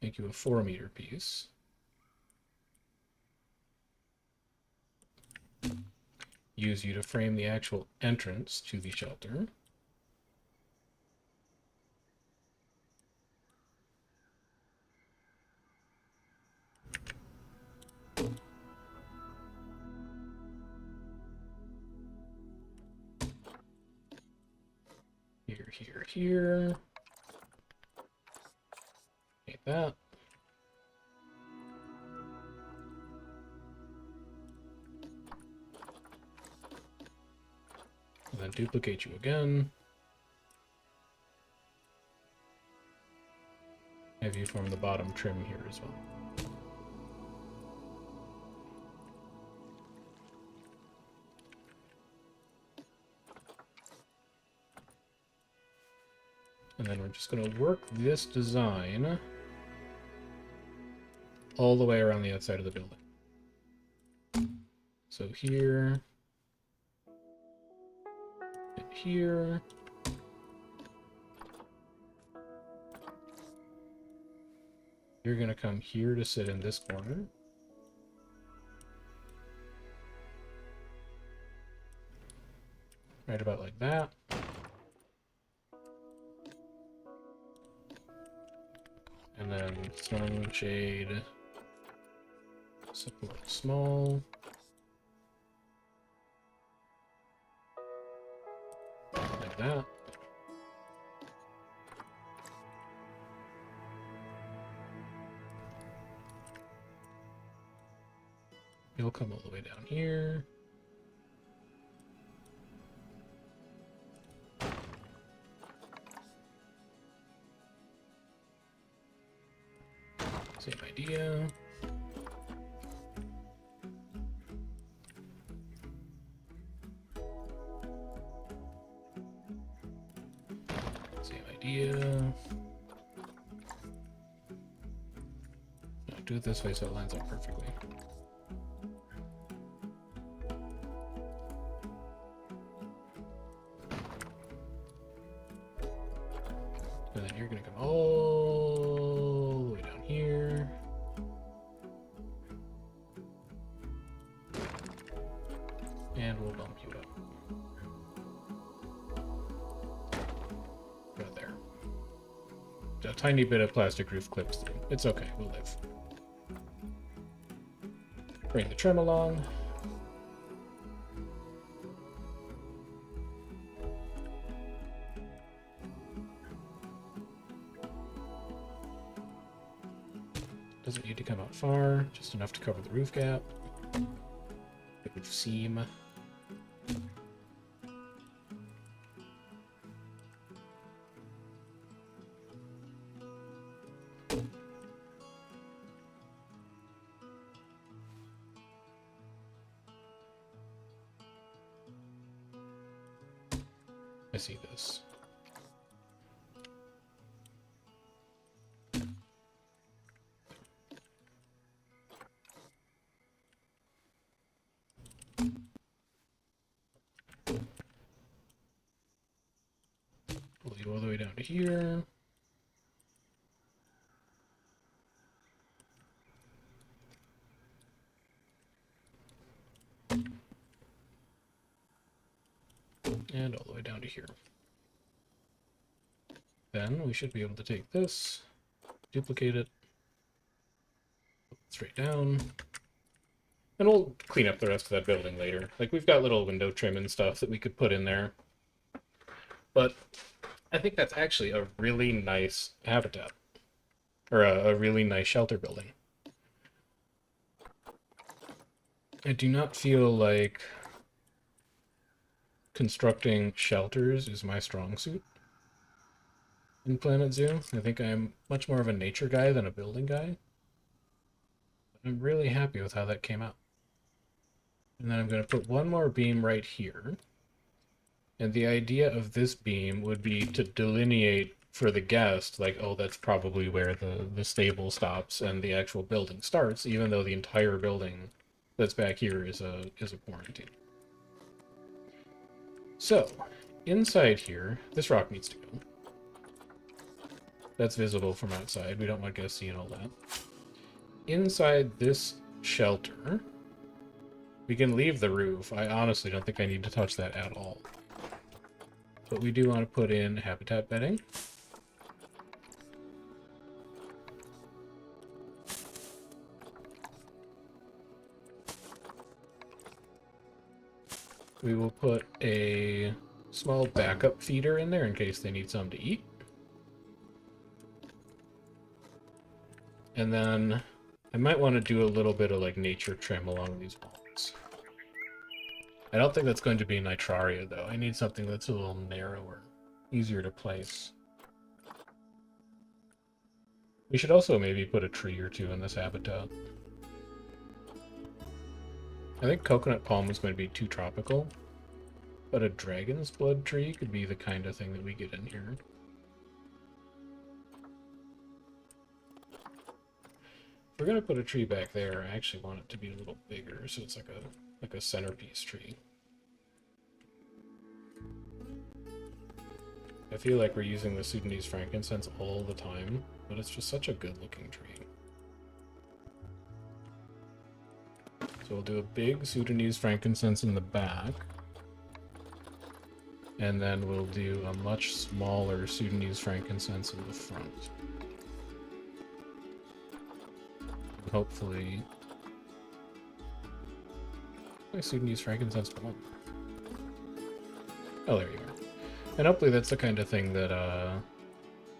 Make you a 4-meter piece. Use you to frame the actual entrance to the shelter. Here, here, here. Like that. And then duplicate you again. Have you form the bottom trim here as well. And then we're just going to work this design all the way around the outside of the building. So here, and here. You're going to come here to sit in this corner. Right about like that. And then sun shade, support small. Like that. You'll come all the way down here. Same idea. Same idea. do it this way so it lines up perfectly. And then you're gonna come all the way down here. And we'll bump you up. Right there. A tiny bit of plastic roof clips through. It's okay, we'll live. Bring the trim along. Doesn't need to come out far, just enough to cover the roof gap. The roof seam. I see this. Pull you all the way down to here. And all the way down to here. Then we should be able to take this, duplicate it, straight down, and we'll clean up the rest of that building later. Like, we've got little window trim and stuff that we could put in there. But I think that's actually a really nice habitat, or a really nice shelter building. I do not feel like constructing shelters is my strong suit in Planet Zoo. I think I'm much more of a nature guy than a building guy. But I'm really happy with how that came out. And then I'm going to put one more beam right here. And the idea of this beam would be to delineate for the guest, like, oh, that's probably where the stable stops and the actual building starts, even though the entire building that's back here is a quarantine. So, inside here, this rock needs to go. That's visible from outside. We don't want guests seeing all that. Inside this shelter, we can leave the roof. I honestly don't think I need to touch that at all. But we do want to put in habitat bedding. We will put a small backup feeder in there in case they need something to eat. And then I might want to do a little bit of like nature trim along these walls. I don't think that's going to be Nitraria though. I need something that's a little narrower, easier to place. We should also maybe put a tree or two in this habitat. I think coconut palm is going to be too tropical, but a dragon's blood tree could be the kind of thing that we get in here. If we're going to put a tree back there, I actually want it to be a little bigger, so it's like a centerpiece tree. I feel like we're using the Sudanese frankincense all the time, but it's just such a good looking tree. So we'll do a big Sudanese frankincense in the back, and then we'll do a much smaller Sudanese frankincense in the front. Hopefully, Sudanese frankincense one. Oh, there you are. And hopefully that's the kind of thing that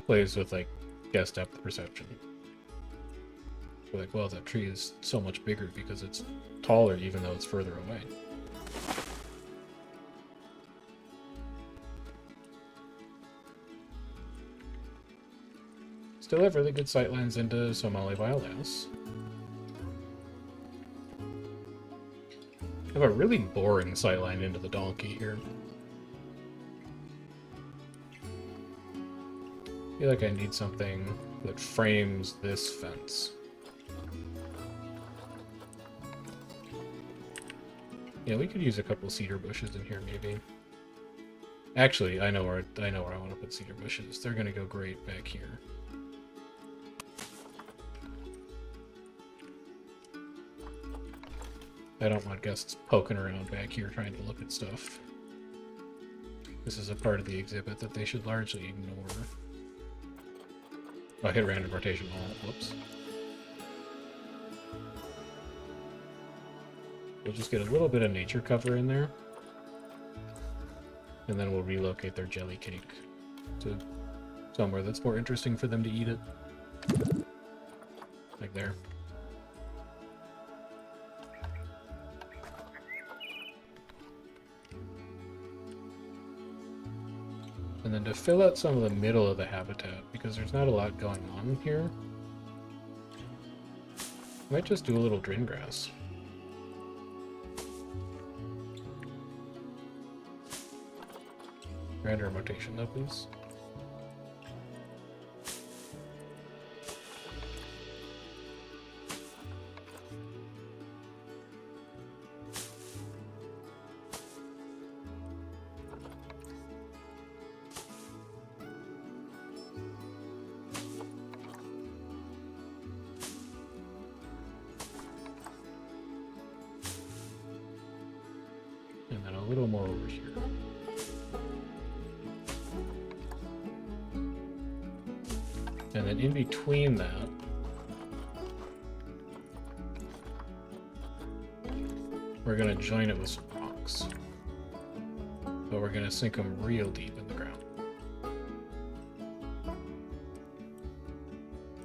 plays with like guest depth perception. We're like, well, that tree is so much bigger because it's taller even though it's further away. Still have really good sightlines into Somali Wild Ass. I have a really boring sightline into the donkey here. I feel like I need something that frames this fence. Yeah, we could use a couple cedar bushes in here, maybe. Actually, I know where I want to put cedar bushes. They're gonna go great back here. I don't want guests poking around back here trying to look at stuff. This is a part of the exhibit that they should largely ignore. Oh, I hit random rotation all. Whoops. We'll just get a little bit of nature cover in there. And then we'll relocate their jelly cake to somewhere that's more interesting for them to eat it. Like there. And then to fill out some of the middle of the habitat, because there's not a lot going on here, I might just do a little drain grass. Random rotation though, please. And then a little more over here. And then in between that, we're going to join it with some rocks. But we're going to sink them real deep in the ground.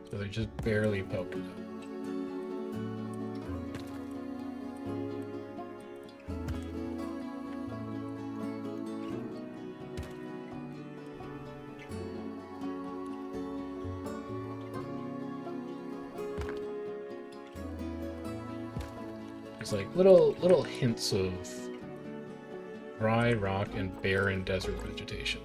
So they're just barely poking up. It's like little hints of dry rock and barren desert vegetation.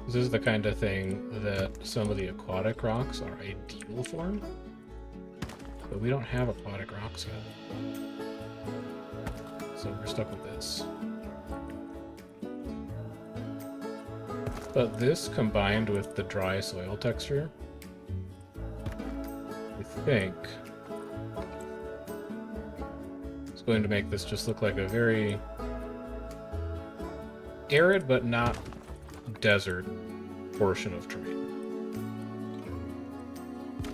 This is the kind of thing that some of the aquatic rocks are ideal for, but we don't have aquatic rocks yet. So we're stuck with this. But this, combined with the dry soil texture, I think it's going to make this just look like a very arid but not desert portion of terrain.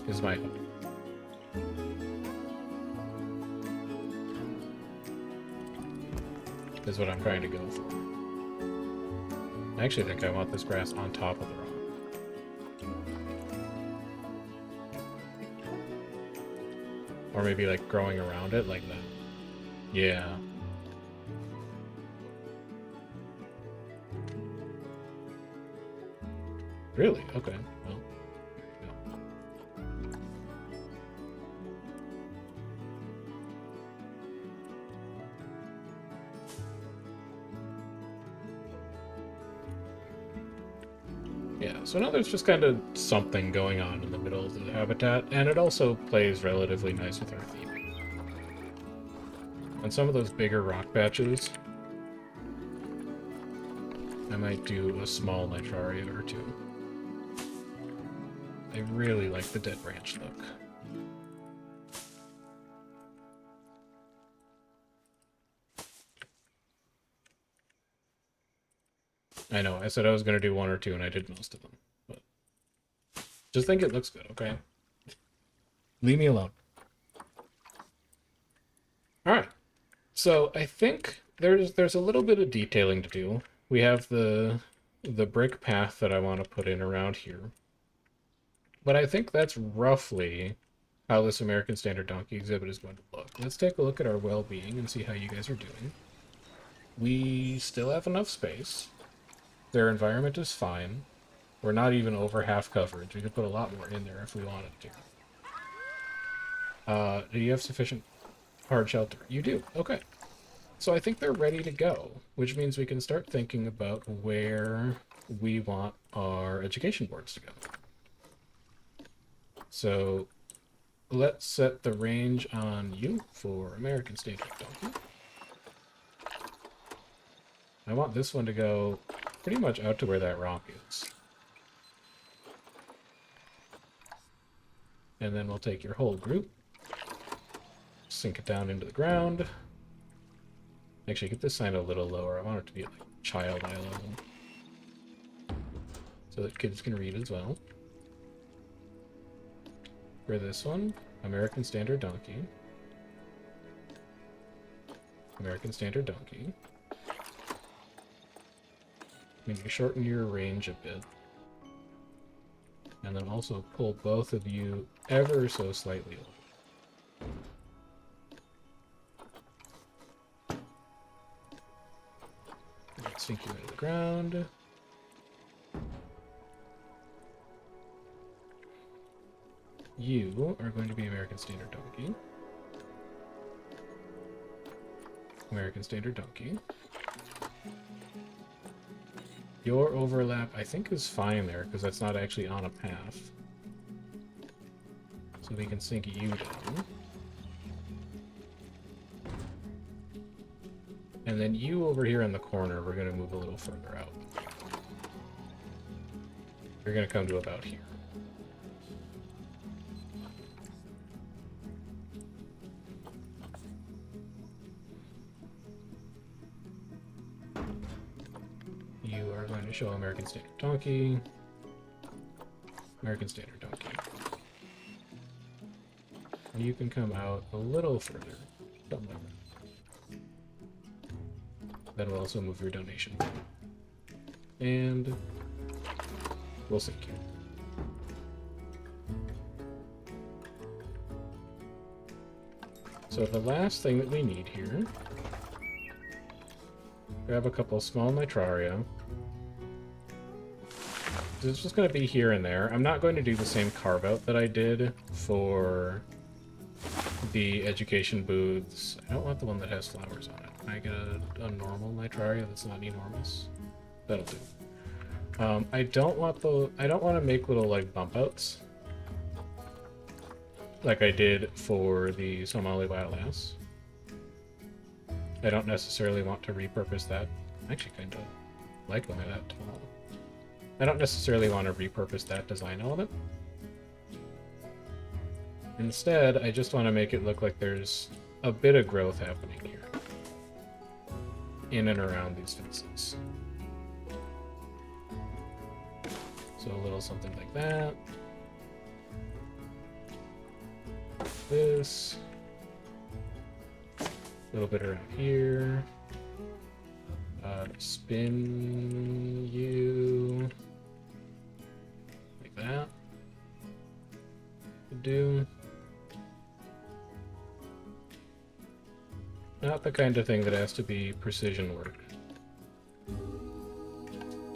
Is my hope. Is what I'm trying to go for. I actually think I want this grass on top of the rock. Or maybe like growing around it like that. Yeah. Really? Okay. Well. Yeah, so now there's just kind of something going on in the middle of the habitat, and it also plays relatively nice with our theming. On some of those bigger rock patches, I might do a small nitraria or two. I really like the dead branch look. I know, I said I was going to do one or two, and I did most of them. But just think it looks good, okay? Leave me alone. Alright. So I think there's a little bit of detailing to do. We have the brick path that I want to put in around here. But I think that's roughly how this American Standard Donkey exhibit is going to look. Let's take a look at our well-being and see how you guys are doing. We still have enough space. Their environment is fine. We're not even over half coverage. We could put a lot more in there if we wanted to. Do you have sufficient hard shelter? You do. Okay. So I think they're ready to go, which means we can start thinking about where we want our education boards to go. So let's set the range on you for American Standard Donkey. I want this one to go pretty much out to where that rock is. And then we'll take your whole group, sink it down into the ground. Actually, get this sign a little lower. I want it to be at like child eye level, so that kids can read as well. For this one, American Standard Donkey. American Standard Donkey. Maybe shorten your range a bit. And then also pull both of you ever so slightly over. Let's sink you into the ground. You are going to be American Standard Donkey. American Standard Donkey. Your overlap, I think, is fine there, because that's not actually on a path. So we can sink you down. And then you over here in the corner, we're going to move a little further out. You're going to come to about here. You are going to show American Standard Donkey. American Standard Donkey. And you can come out a little further. Something like that. Then we'll also move your donation. And we'll sink you. So the last thing that we need here, grab a couple small nitraria. It's just going to be here and there. I'm not going to do the same carve out that I did for the education booths. I don't want the one that has flowers on it. Can I get a normal nitraria that's not enormous? That'll do. I don't want to make little like bump outs like I did for the Somali Wild Ass. I don't necessarily want to repurpose that. I actually kind of like the way that. I don't necessarily want to repurpose that design element. Instead, I just want to make it look like there's a bit of growth happening here. In and around these fences. So a little something like that. This. A little bit around here. Spin you. Like that. Do. Not the kind of thing that has to be precision work.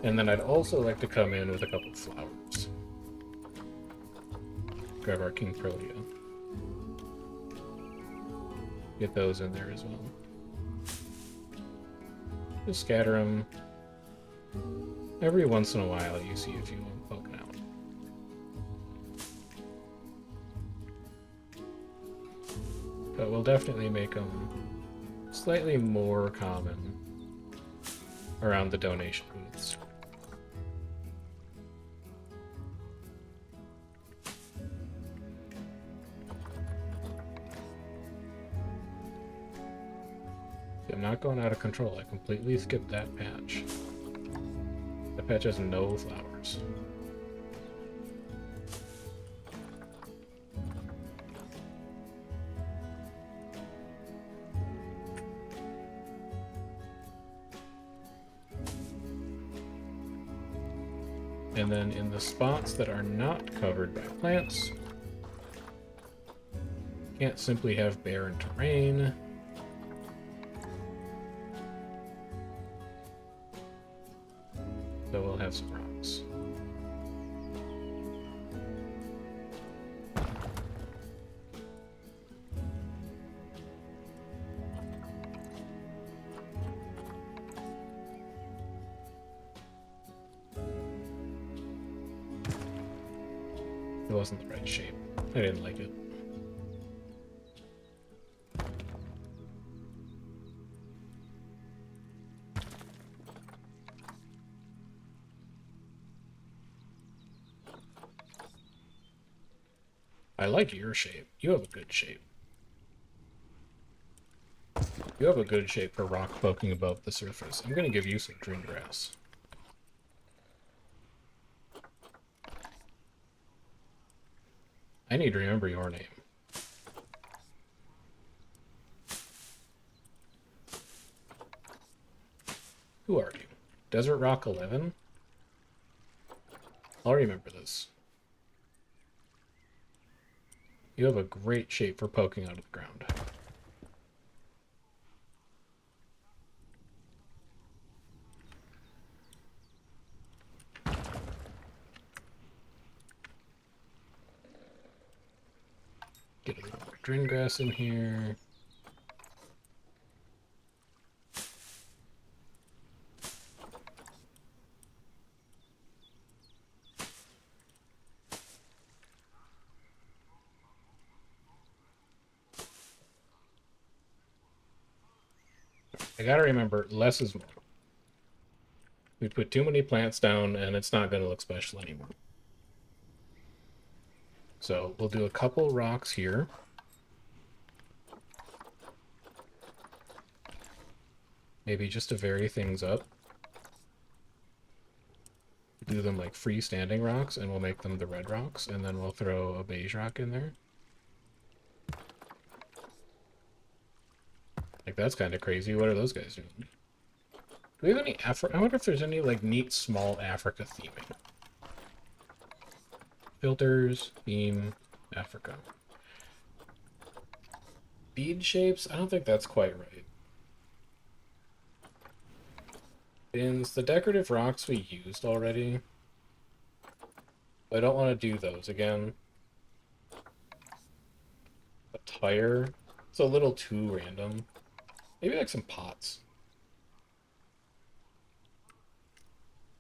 And then I'd also like to come in with a couple of flowers. Grab our King Protea. Get those in there as well. Just scatter them. Every once in a while you see a few of them poking out. But we'll definitely make them slightly more common around the donation booths. I'm not going out of control. I completely skipped that patch. That patch has no flowers. And then in the spots that are not covered by plants, can't simply have barren terrain. So we'll have some rocks. It wasn't the right shape. I didn't like it. I like your shape. You have a good shape. You have a good shape for rock poking above the surface. I'm gonna give you some green grass. I need to remember your name. Who are you? Desert Rock 11? I'll remember this. You have a great shape for poking out of the ground. Get a little more drain grass in here. I gotta remember, less is more. We put too many plants down and it's not gonna look special anymore. So we'll do a couple rocks here. Maybe just to vary things up. Do them like freestanding rocks and we'll make them the red rocks, and then we'll throw a beige rock in there. Like, that's kind of crazy. What are those guys doing? Do we have any I wonder if there's any like neat small Africa theming. Filters, theme, Africa. Bead shapes? I don't think that's quite right. Bins, the decorative rocks we used already. I don't want to do those again. A tire? It's a little too random. Maybe like some pots.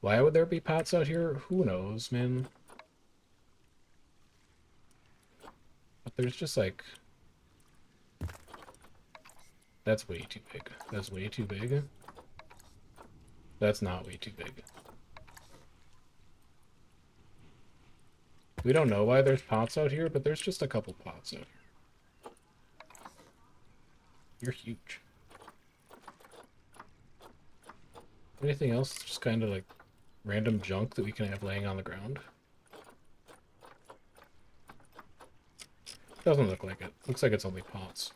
Why would there be pots out here? Who knows, man? But there's just like... That's way too big. That's way too big. That's not way too big. We don't know why there's pots out here, but there's just a couple pots out here. You're huge. Anything else? Just kind of like random junk that we can have laying on the ground? Doesn't look like it. Looks like it's only pots.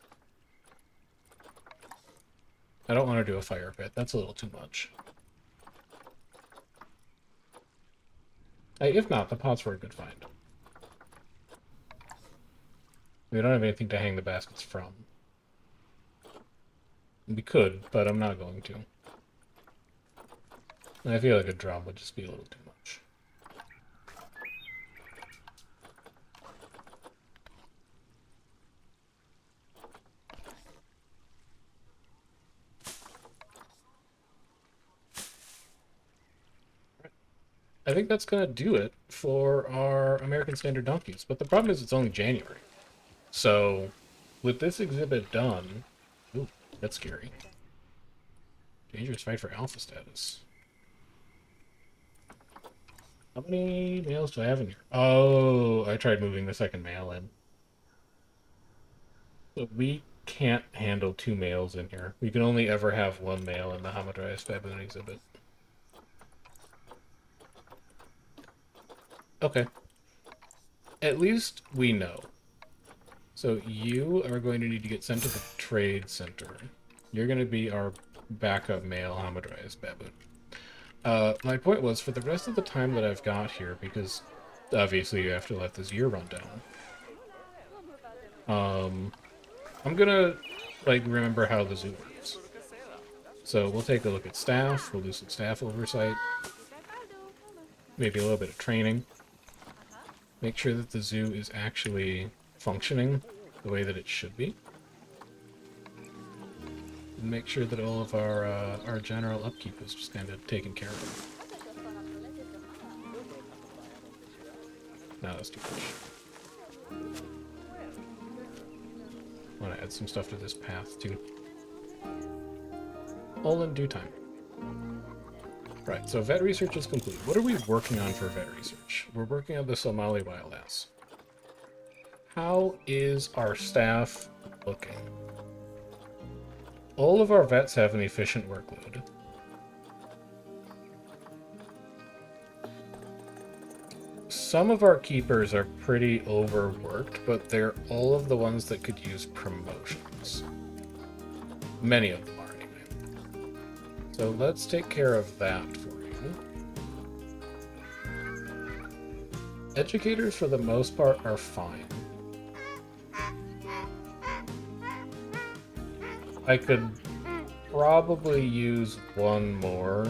I don't want to do a fire pit. That's a little too much. If not, the pots were a good find. We don't have anything to hang the baskets from. We could, but I'm not going to. I feel like a drum would just be a little too much. I think that's going to do it for our American Standard donkeys. But the problem is it's only January. So, with this exhibit done... Ooh, that's scary. Dangerous fight for alpha status. How many males do I have in here? Oh, I tried moving the second male in. But we can't handle 2 males in here. We can only ever have 1 male in the Hamadryas baboon exhibit. Okay. At least we know. So you are going to need to get sent to the trade center. You're going to be our backup male Hamadryas baboon. My point was, for the rest of the time that I've got here, because obviously you have to let this year run down, I'm gonna, like, remember how the zoo works. So we'll take a look at staff, we'll do some staff oversight, maybe a little bit of training, make sure that the zoo is actually functioning the way that it should be, and make sure that all of our general upkeep is just kind of taken care of. No, that's too much. I want to add some stuff to this path, too. All in due time. Right, so vet research is complete. What are we working on for vet research? We're working on the Somali Wild Ass. How is our staff looking? All of our vets have an efficient workload. Some of our keepers are pretty overworked, but they're all of the ones that could use promotions. Many of them are, anyway. So let's take care of that for you. Educators, for the most part, are fine. I could probably use one more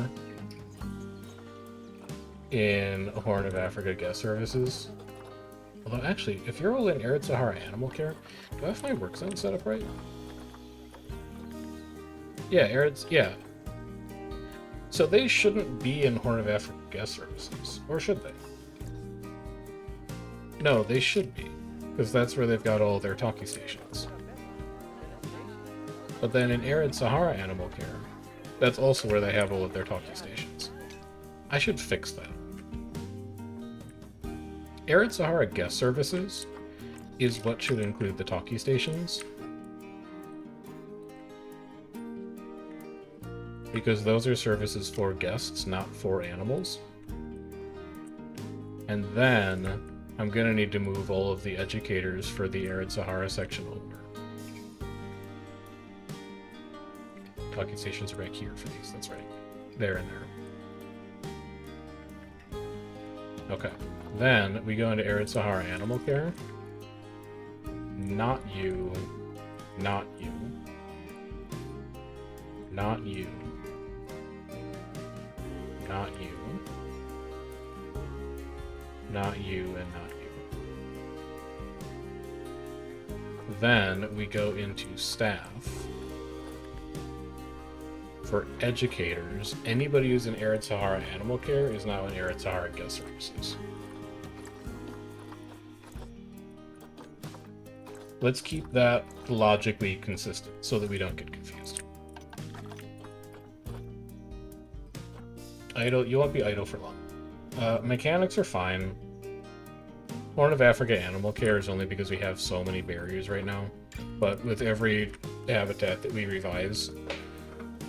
in Horn of Africa guest services. Although, actually, if you're all in Arid Sahara animal care, do I have my work zone set up right? Yeah, yeah. So they shouldn't be in Horn of Africa guest services, or should they? No, they should be, because that's where they've got all their talkie stations. But then in Arid Sahara animal care, that's also where they have all of their talkie stations. I should fix that. Arid Sahara guest services is what should include the talkie stations, because those are services for guests, not for animals. And then I'm gonna need to move all of the educators for the Arid Sahara section over. Talking stations are back here for these, that's right. There and there. Okay. Then we go into Arid Sahara Animal Care. Not you. Not you. Not you. Not you. Not you, and not you. Then we go into staff. For educators, anybody who's in Arid Sahara Animal Care is now in Arid Sahara Guest Services. Let's keep that logically consistent so that we don't get confused. Idle, you won't be idle for long. Mechanics are fine. Horn of Africa Animal Care is only because we have so many barriers right now. But with every habitat that we revise,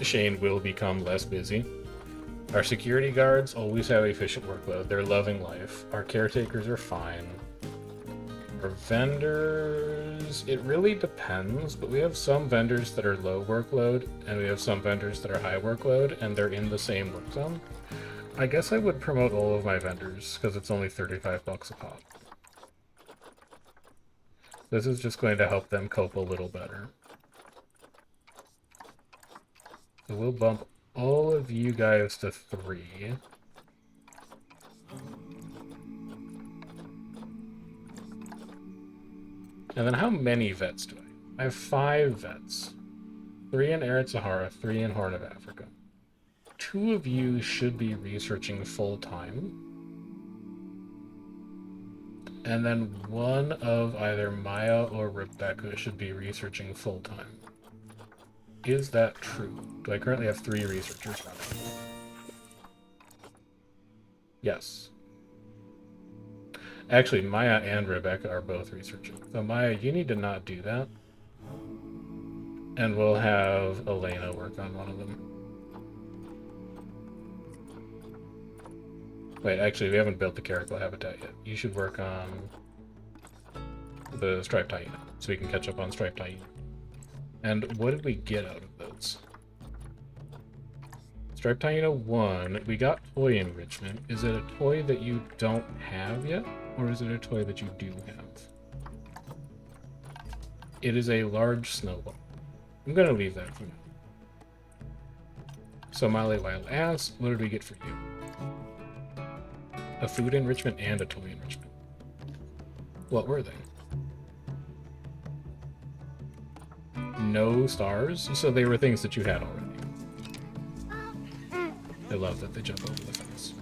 Shane will become less busy. Our security guards always have efficient workload. They're loving life. Our caretakers are fine. Our vendors, it really depends, but we have some vendors that are low workload, and we have some vendors that are high workload, and they're in the same work zone. I guess I would promote all of my vendors, because it's only 35 bucks a pop. This is just going to help them cope a little better. So we'll bump all of you guys to 3. And then how many vets do I have? I have 5 vets. 3 in Arid Sahara, 3 in Horn of Africa. 2 of you should be researching full-time. And then 1 of either Maya or Rebecca should be researching full-time. Is that true? Do I currently have 3 researchers running? Yes. Actually, Maya and Rebecca are both researching. So Maya, you need to not do that. And we'll have Elena work on one of them. Wait, actually, we haven't built the caracal habitat yet. You should work on the striped hyena, so we can catch up on striped hyena. And what did we get out of those? Striped hyena 1, we got toy enrichment. Is it a toy that you don't have yet? Or is it a toy that you do have? It is a large snowball. I'm gonna leave that for now. Somali Wild Ass, what did we get for you? A food enrichment and a toy enrichment. What were they? No stars? So they were things that you had already. I love that they jump over the fence.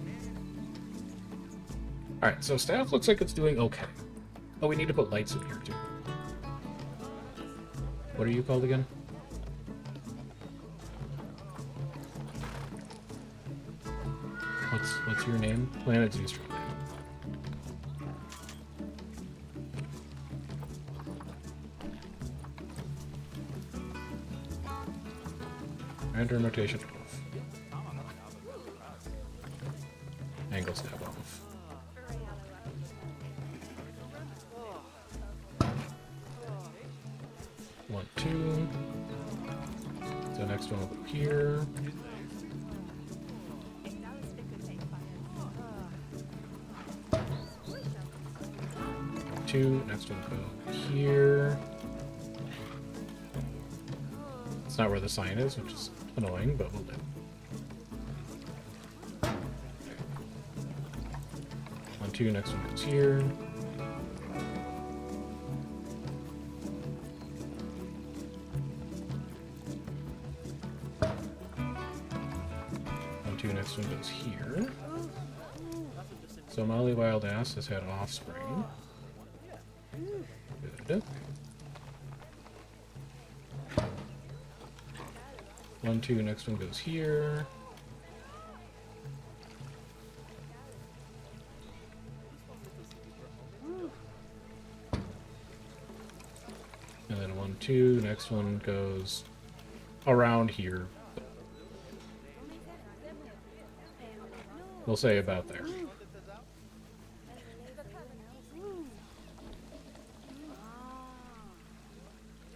Alright, so staff looks like it's doing okay. Oh, we need to put lights in here, too. What are you called again? What's your name? Planet Zeustra. Random rotation off. Angle snap off. One, two. So next one will go here. Two. Next one will go here. It's not where the sign is, which is annoying, but we'll do. One, two. Next one goes here. One, two. Next one goes here. Somali Wild Ass has had offspring. Good. One, two, next one goes here. And then one, two, next one goes around here. We'll say about there.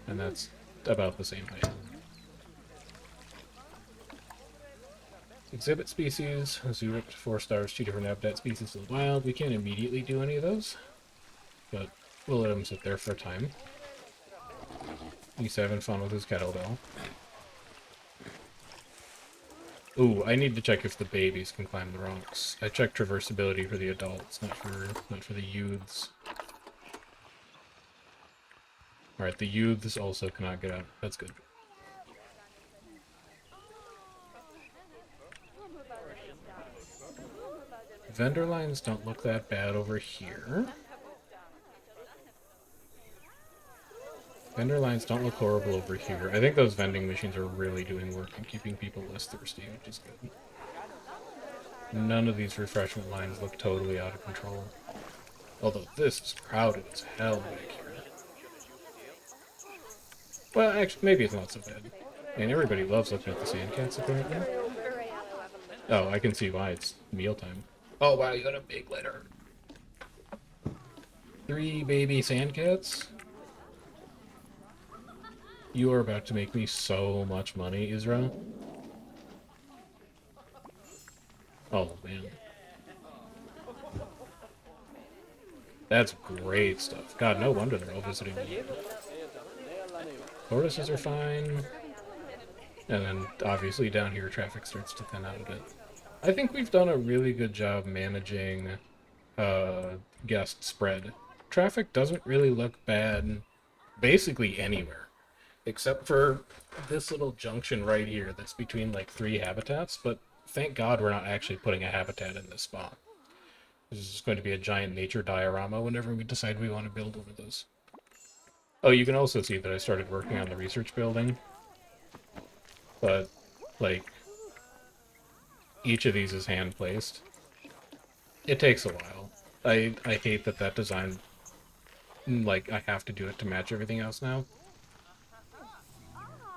And that's about the same height. Exhibit species. Zoo ripped 4 stars, 2 different habitat species in the wild. We can't immediately do any of those, but we'll let him sit there for a time. He's having fun with his kettlebell. Ooh, I need to check if the babies can climb the rocks. I checked traversability for the adults, not for the youths. Alright, the youths also cannot get out. That's good. Vendor lines don't look that bad over here. Vendor lines don't look horrible over here. I think those vending machines are really doing work in keeping people less thirsty, which is good. None of these refreshment lines look totally out of control. Although this is crowded as hell back here. Well, actually, maybe it's not so bad. And everybody loves looking at the sand cats, apparently. Oh, I can see why. It's mealtime. Oh, wow, you got a big litter. 3 baby sand cats? You are about to make me so much money, Israel. Oh, man. That's great stuff. God, no wonder they're all visiting me. Tortoises are fine. And then, obviously, down here, traffic starts to thin out a bit. I think we've done a really good job managing guest spread. Traffic doesn't really look bad basically anywhere, except for this little junction right here that's between like 3 habitats, but thank God we're not actually putting a habitat in this spot. This is just going to be a giant nature diorama whenever we decide we want to build one of those. Oh, you can also see that I started working on the research building, but like each of these is hand placed. It takes a while. I hate that design, like, I have to do it to match everything else now.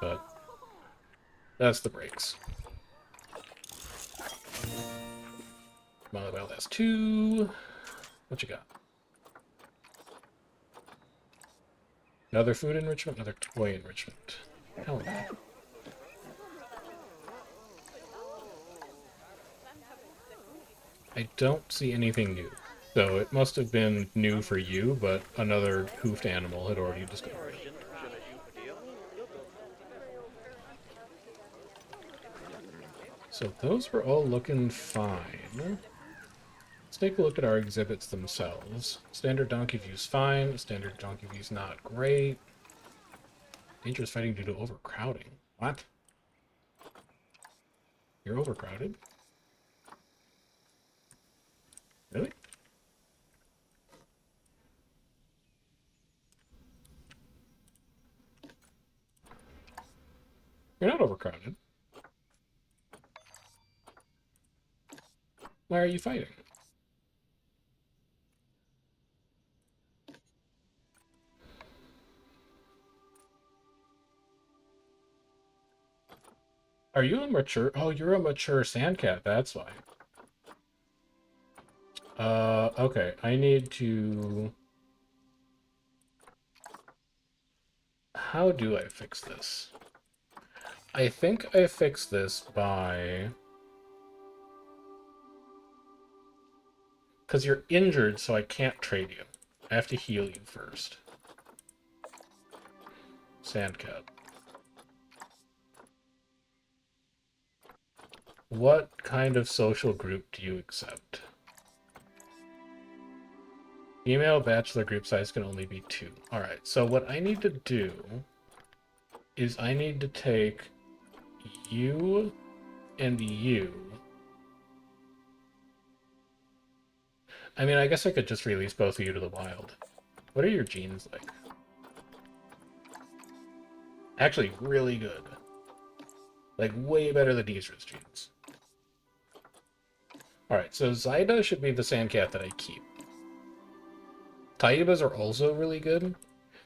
But that's the breaks. Somali Wild Ass 2. What you got? Another food enrichment, another toy enrichment. Hell yeah. I don't see anything new. So it must have been new for you, but another hoofed animal had already discovered it. So those were all looking fine. Let's take a look at our exhibits themselves. Standard donkey view's fine. Standard donkey view's not great. Dangerous fighting due to overcrowding. What? You're overcrowded? Really? You're not overcrowded. Why are you fighting? Are you a mature? Oh, you're a mature sandcat. That's why. Okay. I need to. How do I fix this? I think I fix this by. Because you're injured, so I can't trade you. I have to heal you first. Sandcat. What kind of social group do you accept? Female bachelor group size can only be 2. Alright, so what I need to do is I need to take you and you. I mean, I guess I could just release both of you to the wild. What are your genes like? Actually, really good. Like, way better than Deezra's genes. Alright, so Zyda should be the sandcat that I keep. Taibas are also really good.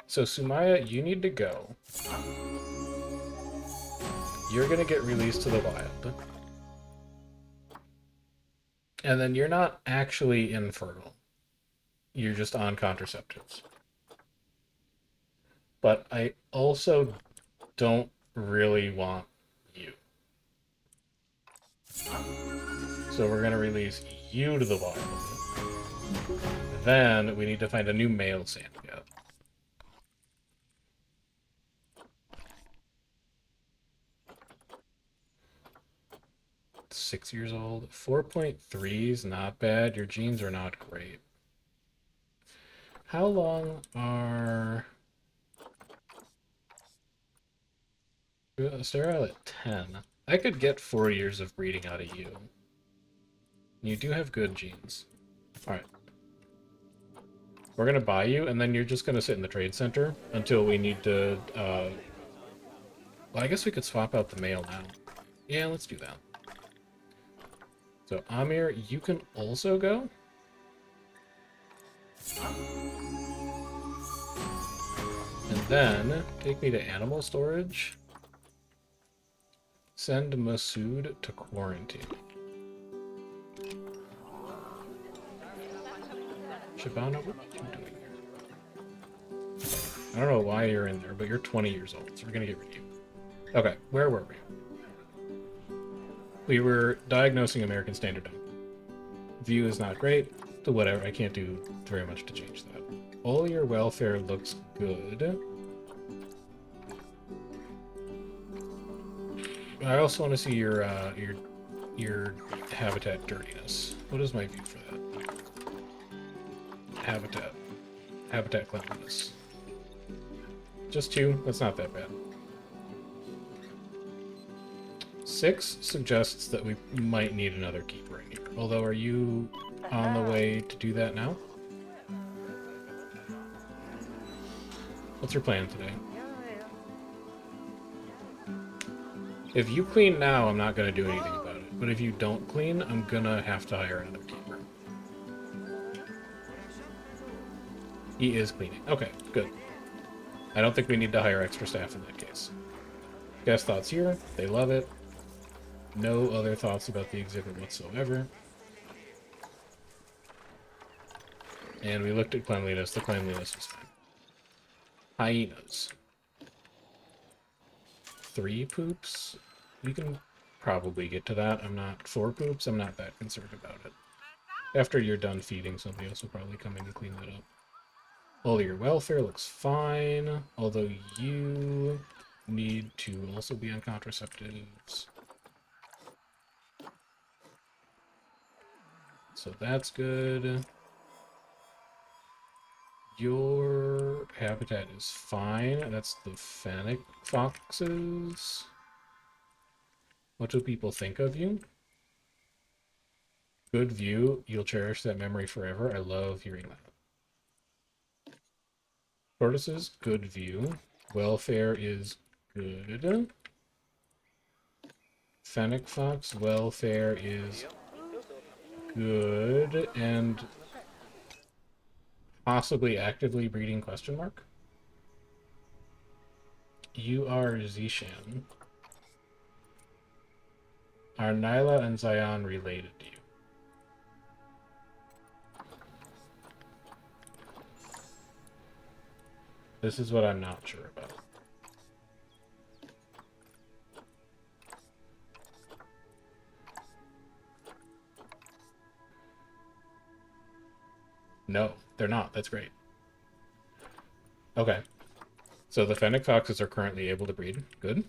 So Sumaya, you need to go. You're gonna get released to the wild. And then you're not actually infertile. You're just on contraceptives. But I also don't really want you. So we're gonna release you to the wild. Then we need to find a new male sandcat. Six years old. 4.3 is not bad. Your genes are not great. How long are... Sterile at 10. I could get 4 years of breeding out of you. You do have good genes. Alright. We're gonna buy you, and then you're just gonna sit in the trade center until we need to, Well, I guess we could swap out the male now. Yeah, let's do that. So, Amir, you can also go? And then, take me to animal storage. Send Masood to quarantine. Shabana, what are you doing here? I don't know why you're in there, but you're 20 years old, so we're gonna get rid of you. Okay, where were we? We were diagnosing American Standard Time. View is not great, so whatever, I can't do very much to change that. All your welfare looks good. I also want to see your habitat dirtiness. What is my view for that? Habitat cleanliness. Just 2. That's not that bad. 6 suggests that we might need another keeper in here. Although, are you on the way to do that now? What's your plan today? If you clean now, I'm not going to do anything about it. But if you don't clean, I'm going to have to hire another keeper. He is cleaning. Okay, good. I don't think we need to hire extra staff in that case. Guest thoughts here. They love it. No other thoughts about the exhibit whatsoever. And we looked at cleanliness. The cleanliness was fine. Hyenas. 3 poops? We can probably get to that. 4 poops? I'm not that concerned about it. After you're done feeding, somebody else will probably come in and clean that up. All your welfare looks fine, although you need to also be on contraceptives. So that's good. Your habitat is fine. That's the fennec foxes. What do people think of you? Good view. You'll cherish that memory forever. I love hearing that. Tortoises, good view. Welfare is good. Fennec Fox welfare is good and possibly actively breeding question mark. You are Zishan. Are Nyla and Zion related to you? This is what I'm not sure about. No, they're not. That's great. Okay. So the Fennec Foxes are currently able to breed. Good.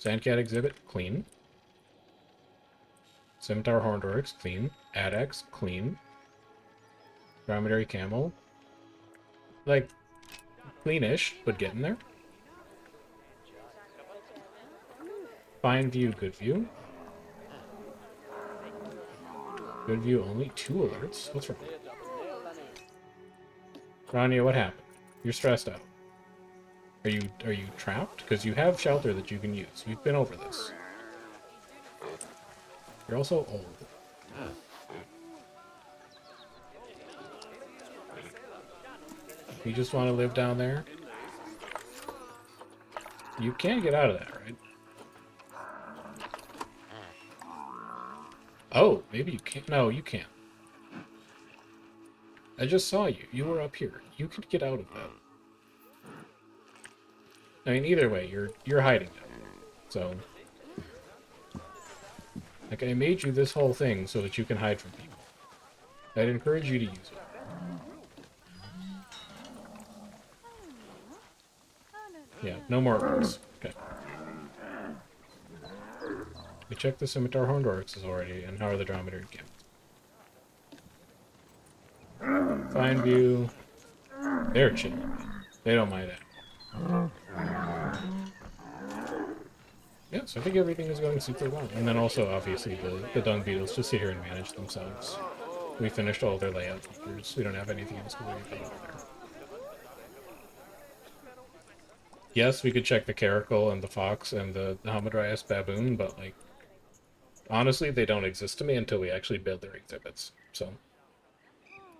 Sandcat exhibit, clean. Scimitar Horned Oryx, clean. Adex, clean. Dromedary Camel. Like, cleanish, but getting there. Fine view, good view. Good view only. 2 alerts. What's wrong? Rania, what happened? You're stressed out. Are you trapped? Because you have shelter that you can use. We've been over this. You're also old. You just want to live down there? You can't get out of that, right? Oh, maybe you can't. No, you can't. I just saw you. You were up here. You could get out of that. I mean, either way, you're hiding down there. So, like, I made you this whole thing so that you can hide from people. I'd encourage you to use it. Yeah, no more orcs. Okay. We checked the Scimitar Horned Oryxes already, and how are the Dromedary Camels? Fine view. They're chilling. They don't mind it. Yeah, so I think everything is going super well. And then also, obviously, the dung beetles just sit here and manage themselves. We finished all their layout features. We don't have anything else to worry about over there. Yes, we could check the caracal and the fox and the Hamadryas baboon, but, like, honestly, they don't exist to me until we actually build their exhibits. So,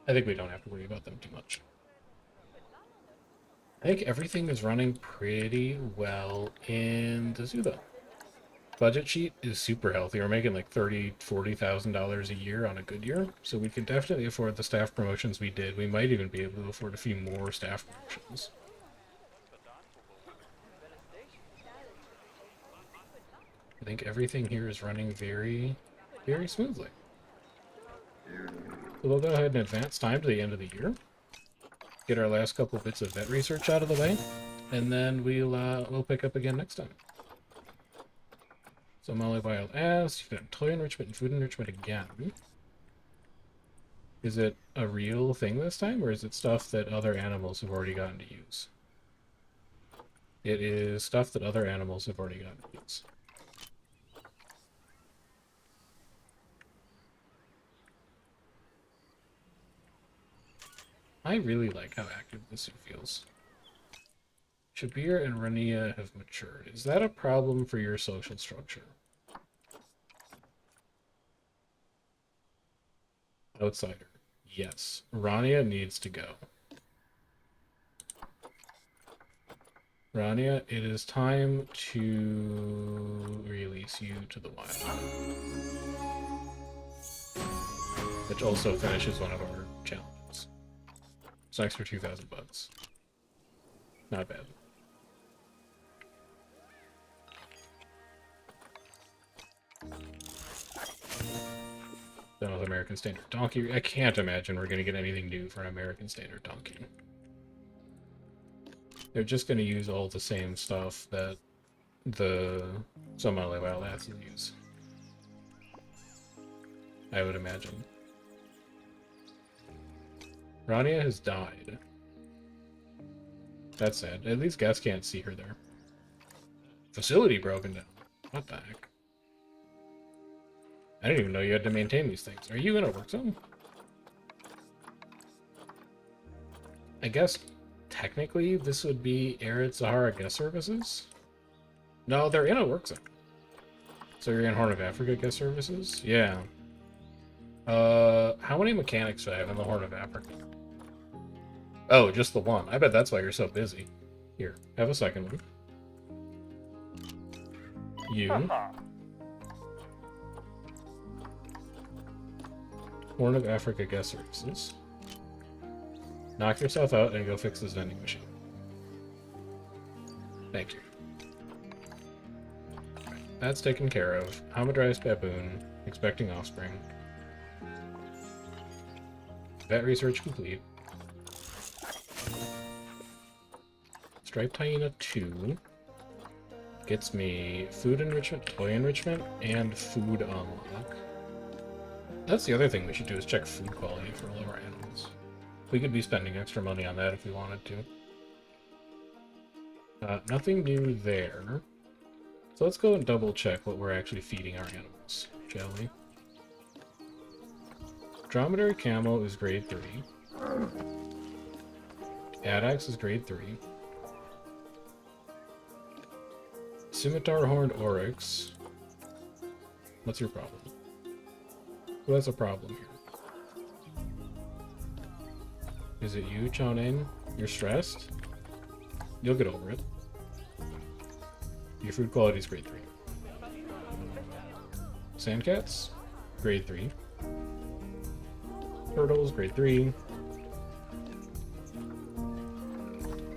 I think we don't have to worry about them too much. I think everything is running pretty well in the zoo, though. Budget sheet is super healthy. We're making like $30,000-$40,000 a year on a good year, so we can definitely afford the staff promotions we did. We might even be able to afford a few more staff promotions. I think everything here is running very, very smoothly. So we'll go ahead and advance time to the end of the year. Get our last couple bits of vet research out of the way, and then we'll pick up again next time. Somali Wild Ass, you've got toy enrichment and food enrichment again. Is it a real thing this time, or is it stuff that other animals have already gotten to use? It is stuff that other animals have already gotten to use. I really like how active this suit feels. Shabir and Rania have matured. Is that a problem for your social structure? Outsider. Yes. Rania needs to go. Rania, it is time to release you to the wild. Which also finishes one of our challenges. It's an extra 2,000 bucks. Not bad. Done with American Standard Donkey. I can't imagine we're going to get anything new for an American Standard Donkey. They're just going to use all the same stuff that the Somali Wild Ass use. I would imagine. Rania has died. That's sad. At least Gus can't see her there. Facility broken down. What the heck? I didn't even know you had to maintain these things. Are you in a work zone? I guess technically this would be Arid Sahara guest services. No, they're in a work zone. So you're in Horn of Africa guest services? Yeah. How many mechanics do I have in the Horn of Africa? Oh, just the one. I bet that's why you're so busy. Here, have a second one. You. Horn of Africa guest services. Knock yourself out and go fix this vending machine. Thank you. Right, that's taken care of. Hamadryas baboon, expecting offspring. Vet research complete. Striped hyena 2 gets me food enrichment, toy enrichment, and food unlock. That's the other thing we should do, is check food quality for all of our animals. We could be spending extra money on that if we wanted to. Nothing new there. So let's go and double check what we're actually feeding our animals, shall we? Dromedary Camo is grade 3. Adax is grade 3. Scimitar Horned Oryx. What's your problem? Who has a problem here? Is it you, Chonin? You're stressed? You'll get over it. Your food quality is grade 3. Sandcats? Grade 3. Turtles, grade 3.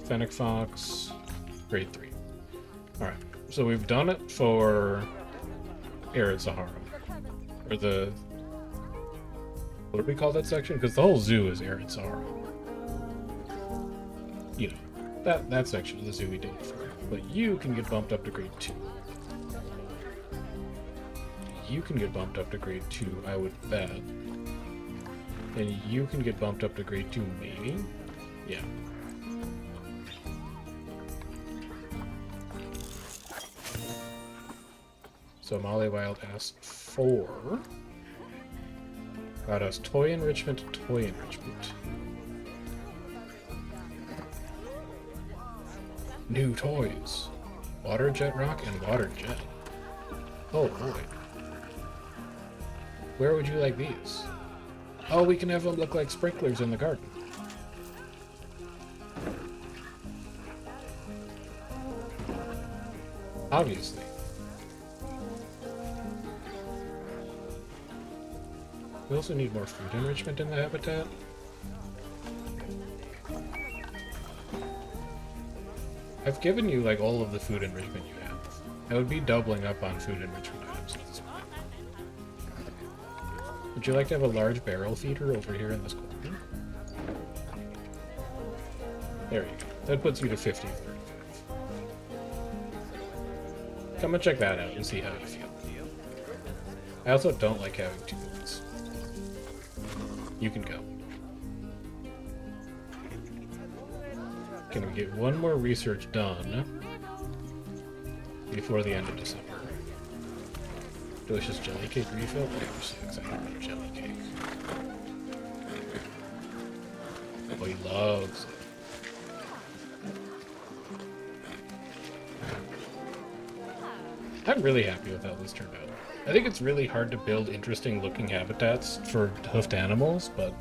Fennec Fox, grade 3. Alright, so we've done it for Arid Sahara. Or the... What do we call that section? Because the whole zoo is Arid Sahara. You know, that section of the zoo we did it for. But you can get bumped up to grade 2. You can get bumped up to grade 2, I would bet. And you can get bumped up to grade 2, maybe? Yeah. Somali Wild Ass 4 got us toy enrichment, toy enrichment. New toys. Water jet rock and water jet. Oh boy. Where would you like these? Oh, we can have them look like sprinklers in the garden. Obviously. We also need more food enrichment in the habitat. I've given you like all of the food enrichment you have. I would be doubling up on food enrichment items at this point. Would you like to have a large barrel feeder over here in this corner? There you go. That puts you to 50/35. Come and check that out and see how you feel. I also don't like having 2 bullets. You can go. Can we get one more research done before the end of December? Delicious jelly cake refill? I'm so excited about jelly cake. Oh, he loves it. I'm really happy with how this turned out. I think it's really hard to build interesting looking habitats for hoofed animals, but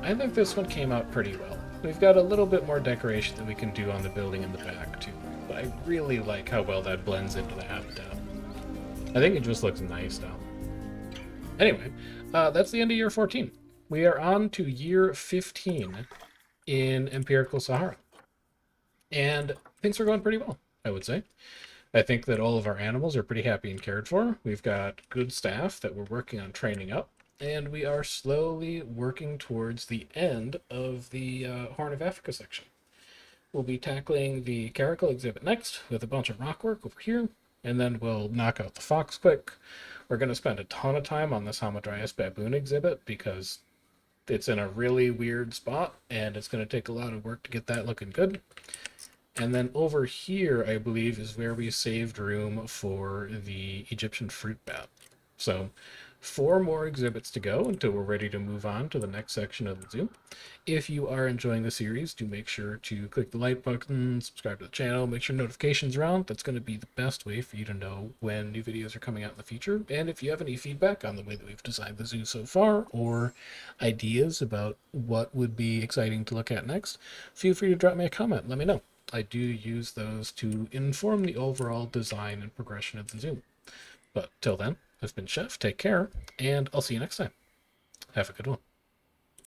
I think this one came out pretty well. We've got a little bit more decoration that we can do on the building in the back too, but I really like how well that blends into the habitat. I think it just looks nice now. Anyway, that's the end of year 14. We are on to year 15 in Empirical Sahara. And things are going pretty well, I would say. I think that all of our animals are pretty happy and cared for. We've got good staff that we're working on training up, and we are slowly working towards the end of the Horn of Africa section. We'll be tackling the caracal exhibit next with a bunch of rock work over here, and then we'll knock out the fox quick. We're going to spend a ton of time on this Hamadryas baboon exhibit because it's in a really weird spot, and it's going to take a lot of work to get that looking good. And then over here, I believe, is where we saved room for the Egyptian fruit bat. So 4 more exhibits to go until we're ready to move on to the next section of the zoo. If you are enjoying the series, do make sure to click the like button, subscribe to the channel, make sure notifications are on. That's going to be the best way for you to know when new videos are coming out in the future. And if you have any feedback on the way that we've designed the zoo so far, or ideas about what would be exciting to look at next, feel free to drop me a comment and let me know. I do use those to inform the overall design and progression of the zoo. But till then, I've been Chef, take care, and I'll see you next time. Have a good one.